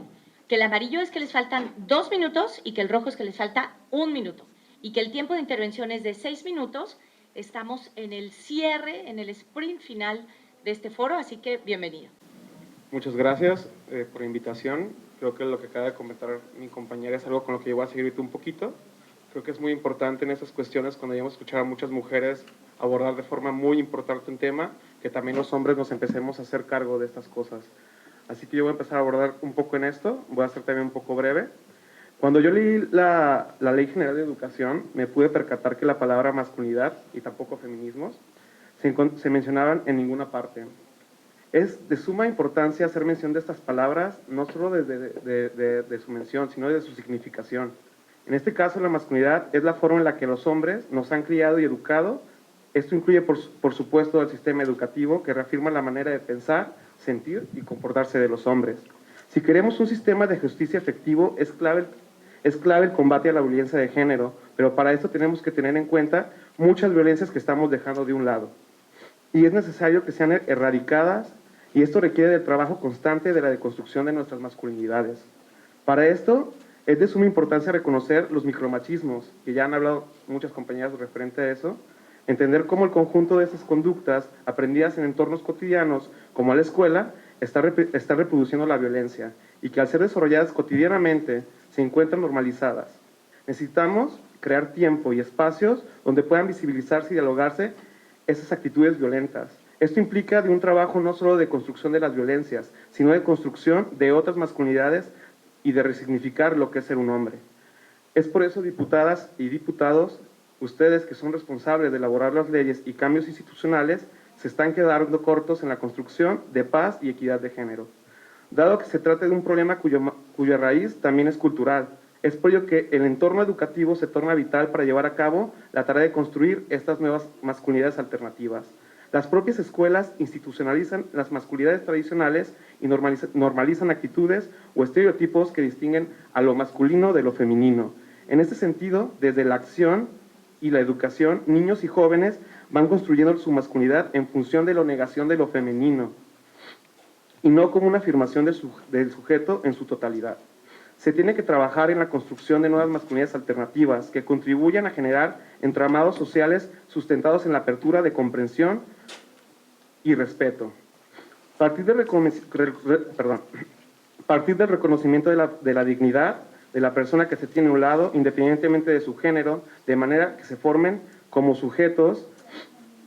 que el amarillo es que les faltan 2 minutos y que el rojo es que les falta 1 minuto. Y que el tiempo de intervención es de 6 minutos. Estamos en el cierre, en el sprint final de este foro, así que bienvenido. Muchas gracias por la invitación. Creo que lo que acaba de comentar mi compañera es algo con lo que yo voy a seguir ahorita un poquito. Creo que es muy importante en esas cuestiones, cuando hayamos escuchado a muchas mujeres abordar de forma muy importante un tema, que también los hombres nos empecemos a hacer cargo de estas cosas. Así que yo voy a empezar a abordar un poco en esto, voy a ser también un poco breve. Cuando yo leí la Ley General de Educación, me pude percatar que la palabra masculinidad y tampoco feminismos se mencionaban en ninguna parte. Es de suma importancia hacer mención de estas palabras, no solo de su mención, sino de su significación. En este caso, la masculinidad es la forma en la que los hombres nos han criado y educado. Esto incluye, por supuesto, el sistema educativo, que reafirma la manera de pensar, sentir y comportarse de los hombres. Si queremos un sistema de justicia efectivo, es clave Es clave el combate a la violencia de género, pero para esto tenemos que tener en cuenta muchas violencias que estamos dejando de un lado. Y es necesario que sean erradicadas, y esto requiere del trabajo constante de la deconstrucción de nuestras masculinidades. Para esto es de suma importancia reconocer los micromachismos, que ya han hablado muchas compañeras referente a eso, entender cómo el conjunto de esas conductas aprendidas en entornos cotidianos, como la escuela, está reproduciendo la violencia, y que al ser desarrolladas cotidianamente se encuentran normalizadas. Necesitamos crear tiempo y espacios donde puedan visibilizarse y dialogarse esas actitudes violentas. Esto implica de un trabajo no solo de construcción de las violencias, sino de construcción de otras masculinidades y de resignificar lo que es ser un hombre. Es por eso, diputadas y diputados, ustedes que son responsables de elaborar las leyes y cambios institucionales, se están quedando cortos en la construcción de paz y equidad de género. Dado que se trata de un problema cuya raíz también es cultural, es por ello que el entorno educativo se torna vital para llevar a cabo la tarea de construir estas nuevas masculinidades alternativas. Las propias escuelas institucionalizan las masculinidades tradicionales y normalizan actitudes o estereotipos que distinguen a lo masculino de lo femenino. En este sentido, desde la acción y la educación, niños y jóvenes van construyendo su masculinidad en función de la negación de lo femenino y no como una afirmación del sujeto en su totalidad. Se tiene que trabajar en la construcción de nuevas masculinidades alternativas que contribuyan a generar entramados sociales sustentados en la apertura de comprensión y respeto. Partir del reconocimiento de la dignidad de la persona que se tiene a un lado, independientemente de su género, de manera que se formen como sujetos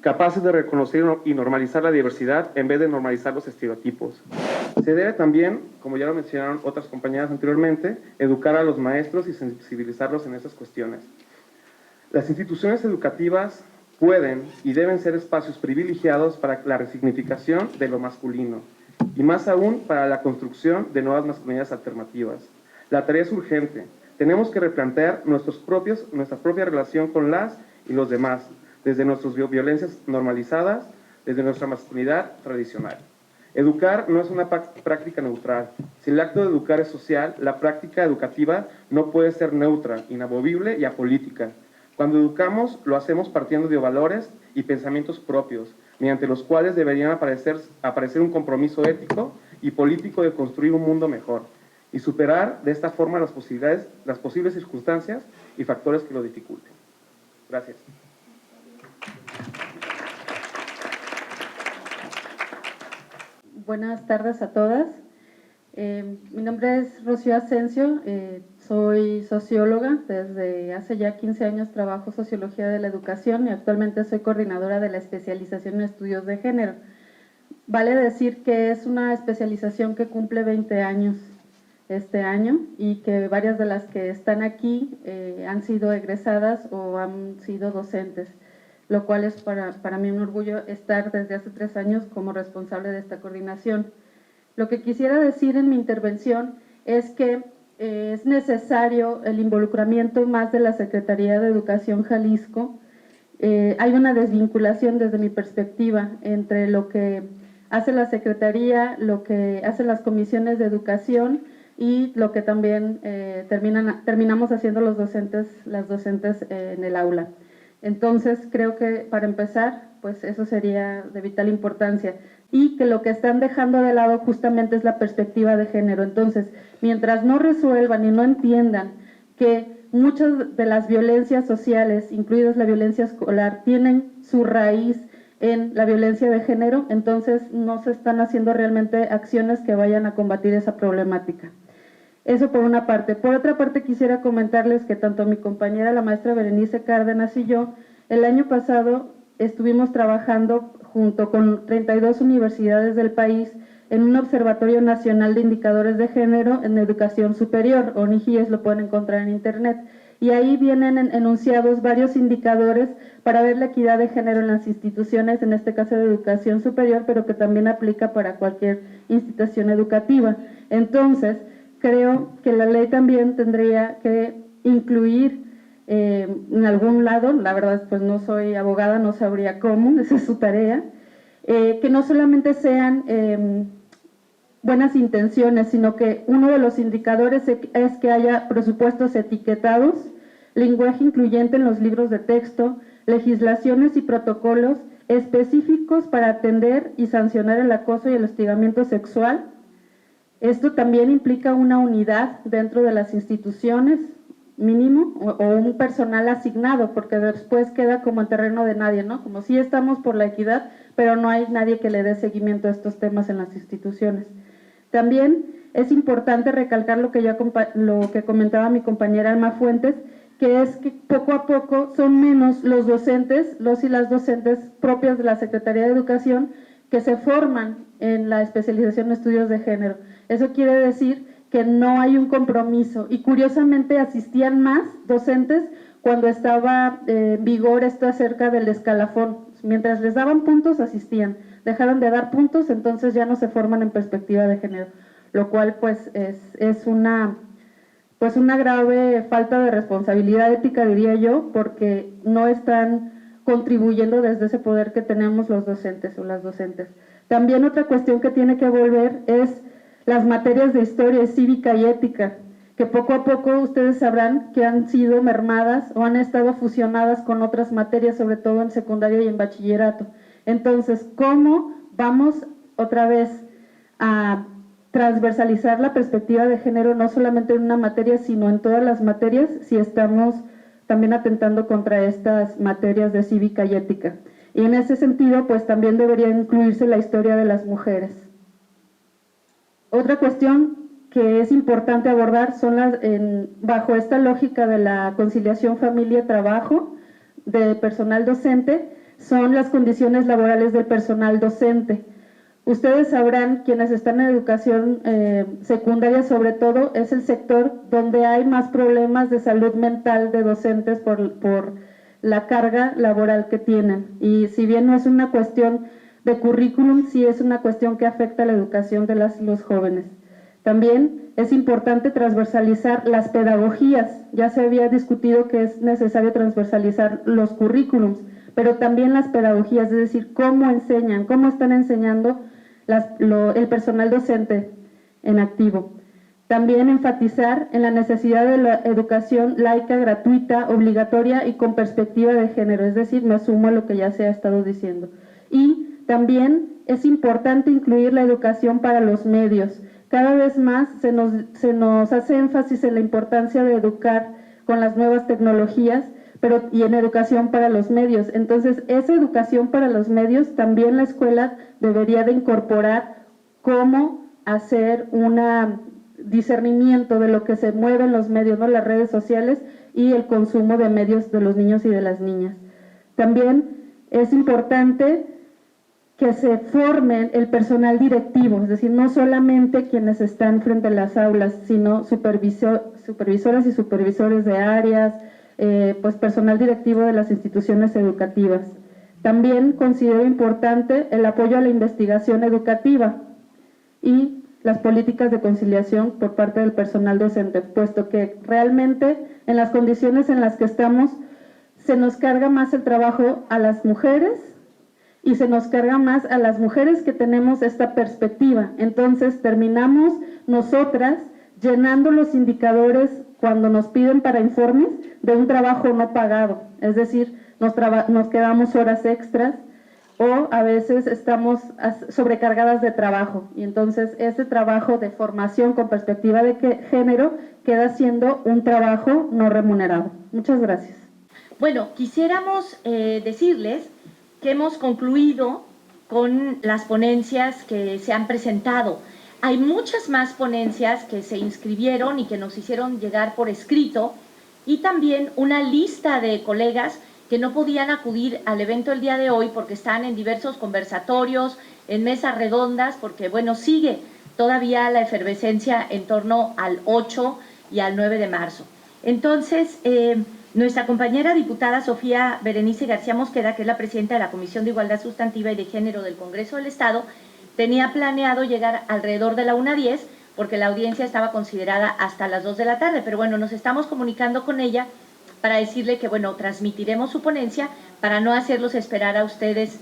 capaces de reconocer y normalizar la diversidad en vez de normalizar los estereotipos. Se debe también, como ya lo mencionaron otras compañeras anteriormente, educar a los maestros y sensibilizarlos en esas cuestiones. Las instituciones educativas pueden y deben ser espacios privilegiados para la resignificación de lo masculino, y más aún para la construcción de nuevas masculinidades alternativas. La tarea es urgente. Tenemos que replantear nuestra propia relación con las y los demás, desde nuestras violencias normalizadas, desde nuestra masculinidad tradicional. Educar no es una práctica neutral. Si el acto de educar es social, la práctica educativa no puede ser neutra, inamovible y apolítica. Cuando educamos, lo hacemos partiendo de valores y pensamientos propios, mediante los cuales deberían aparecer un compromiso ético y político de construir un mundo mejor, y superar de esta forma las posibles circunstancias y factores que lo dificulten. Gracias. Buenas tardes a todas. Mi nombre es Rocío Asensio, soy socióloga. Desde hace ya 15 años trabajo sociología de la educación y actualmente soy coordinadora de la especialización en estudios de género. Vale decir que es una especialización que cumple 20 años este año y que varias de las que están aquí han sido egresadas o han sido docentes, lo cual es para mí un orgullo estar desde hace 3 años como responsable de esta coordinación. Lo que quisiera decir en mi intervención es que es necesario el involucramiento más de la Secretaría de Educación Jalisco. Hay una desvinculación desde mi perspectiva entre lo que hace la Secretaría, lo que hacen las comisiones de educación y lo que también terminamos haciendo las docentes en el aula. Entonces, creo que para empezar, pues eso sería de vital importancia. Y que lo que están dejando de lado justamente es la perspectiva de género. Entonces, mientras no resuelvan y no entiendan que muchas de las violencias sociales, incluidas la violencia escolar, tienen su raíz en la violencia de género, entonces no se están haciendo realmente acciones que vayan a combatir esa problemática. Eso por una parte. Por otra parte, quisiera comentarles que tanto mi compañera, la maestra Berenice Cárdenas, y yo, el año pasado estuvimos trabajando junto con 32 universidades del país en un Observatorio Nacional de Indicadores de Género en Educación Superior, ONIGIES, lo pueden encontrar en internet. Y ahí vienen enunciados varios indicadores para ver la equidad de género en las instituciones, en este caso de educación superior, pero que también aplica para cualquier institución educativa. Entonces, creo que la ley también tendría que incluir en algún lado, la verdad pues no soy abogada, no sabría cómo, esa es su tarea, que no solamente sean buenas intenciones, sino que uno de los indicadores es que haya presupuestos etiquetados, lenguaje incluyente en los libros de texto, legislaciones y protocolos específicos para atender y sancionar el acoso y el hostigamiento sexual. Esto también implica una unidad dentro de las instituciones, mínimo, o un personal asignado, porque después queda como en terreno de nadie, ¿no? Como si estamos por la equidad, pero no hay nadie que le dé seguimiento a estos temas en las instituciones. También es importante recalcar lo que comentaba mi compañera Alma Fuentes, que es que poco a poco son menos los docentes, los y las docentes propias de la Secretaría de Educación que se forman en la especialización en estudios de género. Eso quiere decir que no hay un compromiso y curiosamente asistían más docentes cuando estaba en vigor esto acerca del escalafón. Mientras les daban puntos, asistían. Dejaron de dar puntos, entonces ya no se forman en perspectiva de género, lo cual pues es una grave falta de responsabilidad ética, diría yo, porque no están contribuyendo desde ese poder que tenemos los docentes o las docentes. También otra cuestión que tiene que volver es las materias de historia cívica y ética, que poco a poco ustedes sabrán que han sido mermadas o han estado fusionadas con otras materias, sobre todo en secundaria y en bachillerato. Entonces, ¿cómo vamos otra vez a transversalizar la perspectiva de género no solamente en una materia, sino en todas las materias, si estamos también atentando contra estas materias de cívica y ética? Y en ese sentido, pues también debería incluirse la historia de las mujeres. Otra cuestión que es importante abordar son bajo esta lógica de la conciliación familia-trabajo de personal docente, son las condiciones laborales del personal docente. Ustedes sabrán, quienes están en educación secundaria sobre todo, es el sector donde hay más problemas de salud mental de docentes por la carga laboral que tienen. Y si bien no es una cuestión de currículum, sí es una cuestión que afecta a la educación de los jóvenes. También es importante transversalizar las pedagogías. Ya se había discutido que es necesario transversalizar los currículums, pero también las pedagogías, es decir, cómo enseñan, cómo están enseñando el personal docente en activo. También enfatizar en la necesidad de la educación laica, gratuita, obligatoria y con perspectiva de género, es decir, me sumo a lo que ya se ha estado diciendo. Y también es importante incluir la educación para los medios. Cada vez más se nos hace énfasis en la importancia de educar con las nuevas tecnologías, y en educación para los medios. Entonces, esa educación para los medios también la escuela debería de incorporar cómo hacer un discernimiento de lo que se mueve en los medios, ¿no? Las redes sociales y el consumo de medios de los niños y de las niñas. También es importante que se formen el personal directivo, es decir, no solamente quienes están frente a las aulas, sino supervisoras y supervisores de áreas, pues personal directivo de las instituciones educativas. También considero importante el apoyo a la investigación educativa y las políticas de conciliación por parte del personal docente, puesto que realmente en las condiciones en las que estamos se nos carga más el trabajo a las mujeres y se nos carga más a las mujeres que tenemos esta perspectiva. Entonces terminamos nosotras llenando los indicadores cuando nos piden para informes de un trabajo no pagado, es decir, nos quedamos horas extras o a veces estamos sobrecargadas de trabajo y entonces ese trabajo de formación con perspectiva de género queda siendo un trabajo no remunerado. Muchas gracias. Bueno, quisiéramos decirles que hemos concluido con las ponencias que se han presentado. Hay muchas más ponencias que se inscribieron y que nos hicieron llegar por escrito y también una lista de colegas que no podían acudir al evento el día de hoy porque están en diversos conversatorios, en mesas redondas, porque bueno, sigue todavía la efervescencia en torno al 8 y al 9 de marzo. Entonces, nuestra compañera diputada Sofía Berenice García Mosqueda, que es la presidenta de la Comisión de Igualdad Sustantiva y de Género del Congreso del Estado, tenía planeado llegar alrededor de la 1:10 porque la audiencia estaba considerada hasta las 2 de la tarde, pero bueno, nos estamos comunicando con ella para decirle que, bueno, transmitiremos su ponencia para no hacerlos esperar a ustedes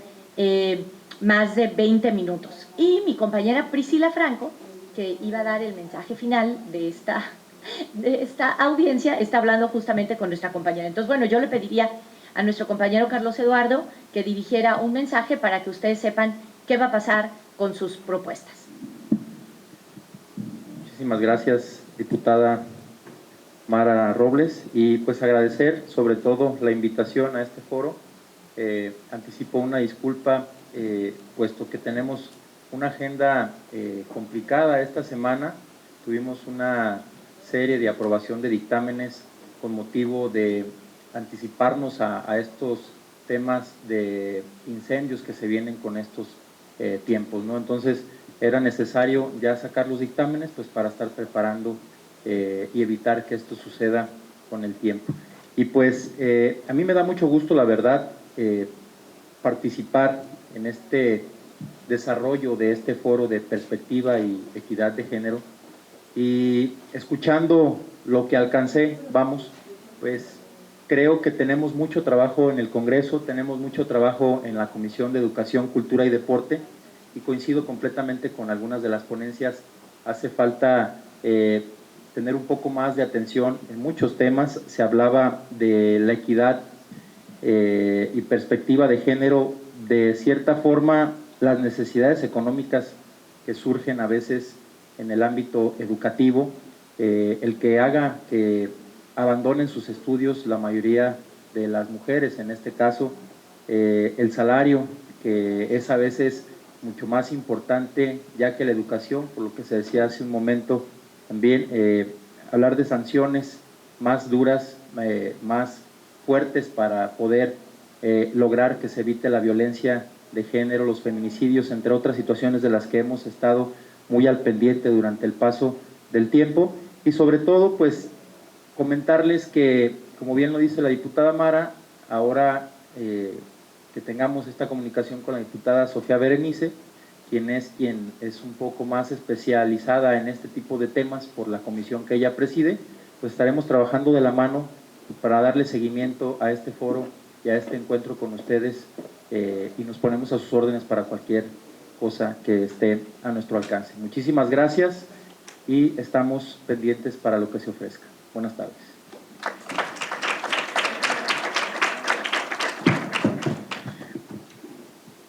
más de 20 minutos. Y mi compañera Priscila Franco que iba a dar el mensaje final de esta audiencia, está hablando justamente con nuestra compañera. Entonces, bueno, yo le pediría a nuestro compañero Carlos Eduardo que dirigiera un mensaje para que ustedes sepan qué va a pasar con sus propuestas. Muchísimas gracias, diputada Mara Robles, y pues agradecer sobre todo la invitación a este foro. Anticipo una disculpa, puesto que tenemos una agenda complicada esta semana. Tuvimos una serie de aprobación de dictámenes con motivo de anticiparnos a estos temas de incendios que se vienen con estos tiempos, ¿no? Entonces era necesario ya sacar los dictámenes pues para estar preparando y evitar que esto suceda con el tiempo. Y pues a mí me da mucho gusto, la verdad, participar en este desarrollo de este foro de perspectiva y equidad de género, y escuchando lo que alcancé, pues creo que tenemos mucho trabajo en el Congreso, tenemos mucho trabajo en la Comisión de Educación, Cultura y Deporte, y coincido completamente con algunas de las ponencias. Hace falta tener un poco más de atención en muchos temas. Se hablaba de la equidad y perspectiva de género, de cierta forma las necesidades económicas que surgen a veces en el ámbito educativo, el que haga que abandonen sus estudios la mayoría de las mujeres, en este caso, el salario, que es a veces mucho más importante ya que la educación, por lo que se decía hace un momento también, hablar de sanciones más duras, más fuertes para poder lograr que se evite la violencia de género, los feminicidios, entre otras situaciones de las que hemos estado muy al pendiente durante el paso del tiempo. Y sobre todo, pues, comentarles que, como bien lo dice la diputada Mara, ahora que tengamos esta comunicación con la diputada Sofía Berenice, quien es un poco más especializada en este tipo de temas por la comisión que ella preside, pues estaremos trabajando de la mano para darle seguimiento a este foro y a este encuentro con ustedes, y nos ponemos a sus órdenes para cualquier cosa que esté a nuestro alcance. Muchísimas gracias y estamos pendientes para lo que se ofrezca. Buenas tardes.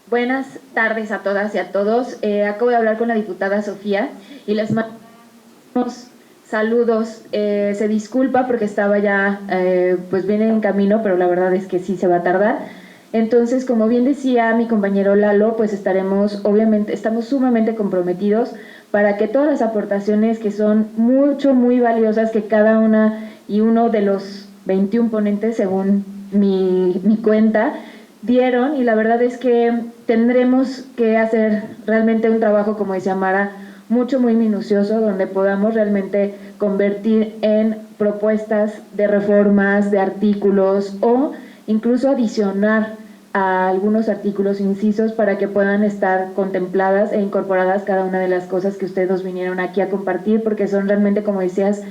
Buenas tardes a todas y a todos. Acabo de hablar con la diputada Sofía y les mandamos saludos. Se disculpa porque estaba ya, pues viene en camino, pero la verdad es que sí se va a tardar. Entonces, como bien decía mi compañero Lalo, pues estamos sumamente comprometidos para que todas las aportaciones que son muy valiosas, que cada una y uno de los 21 ponentes, según mi cuenta, dieron, y la verdad es que tendremos que hacer realmente un trabajo, como decía Mara, muy minucioso, donde podamos realmente convertir en propuestas de reformas, de artículos, o incluso adicionar a algunos artículos incisos para que puedan estar contempladas e incorporadas cada una de las cosas que ustedes nos vinieron aquí a compartir, porque son realmente, como decías,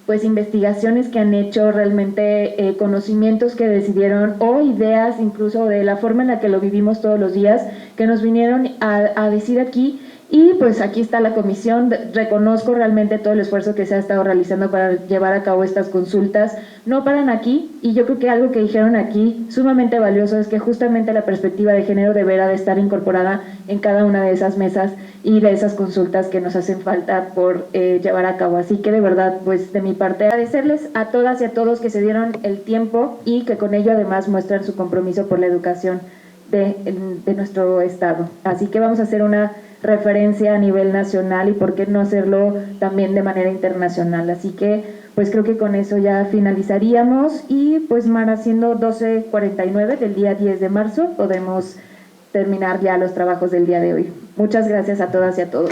pues investigaciones que han hecho, realmente conocimientos que decidieron, o ideas incluso de la forma en la que lo vivimos todos los días, que nos vinieron a decir aquí. Y pues aquí está la comisión. Reconozco realmente todo el esfuerzo que se ha estado realizando para llevar a cabo estas consultas. No paran aquí, y yo creo que algo que dijeron aquí sumamente valioso es que justamente la perspectiva de género deberá de estar incorporada en cada una de esas mesas y de esas consultas que nos hacen falta por llevar a cabo. Así que de verdad, pues de mi parte, agradecerles a todas y a todos que se dieron el tiempo y que con ello además muestran su compromiso por la educación de nuestro estado. Así que vamos a hacer una referencia a nivel nacional y por qué no hacerlo también de manera internacional. Así que pues creo que con eso ya finalizaríamos, y pues Mara, siendo 12:49 del día 10 de marzo, podemos terminar ya los trabajos del día de hoy. Muchas gracias a todas y a todos.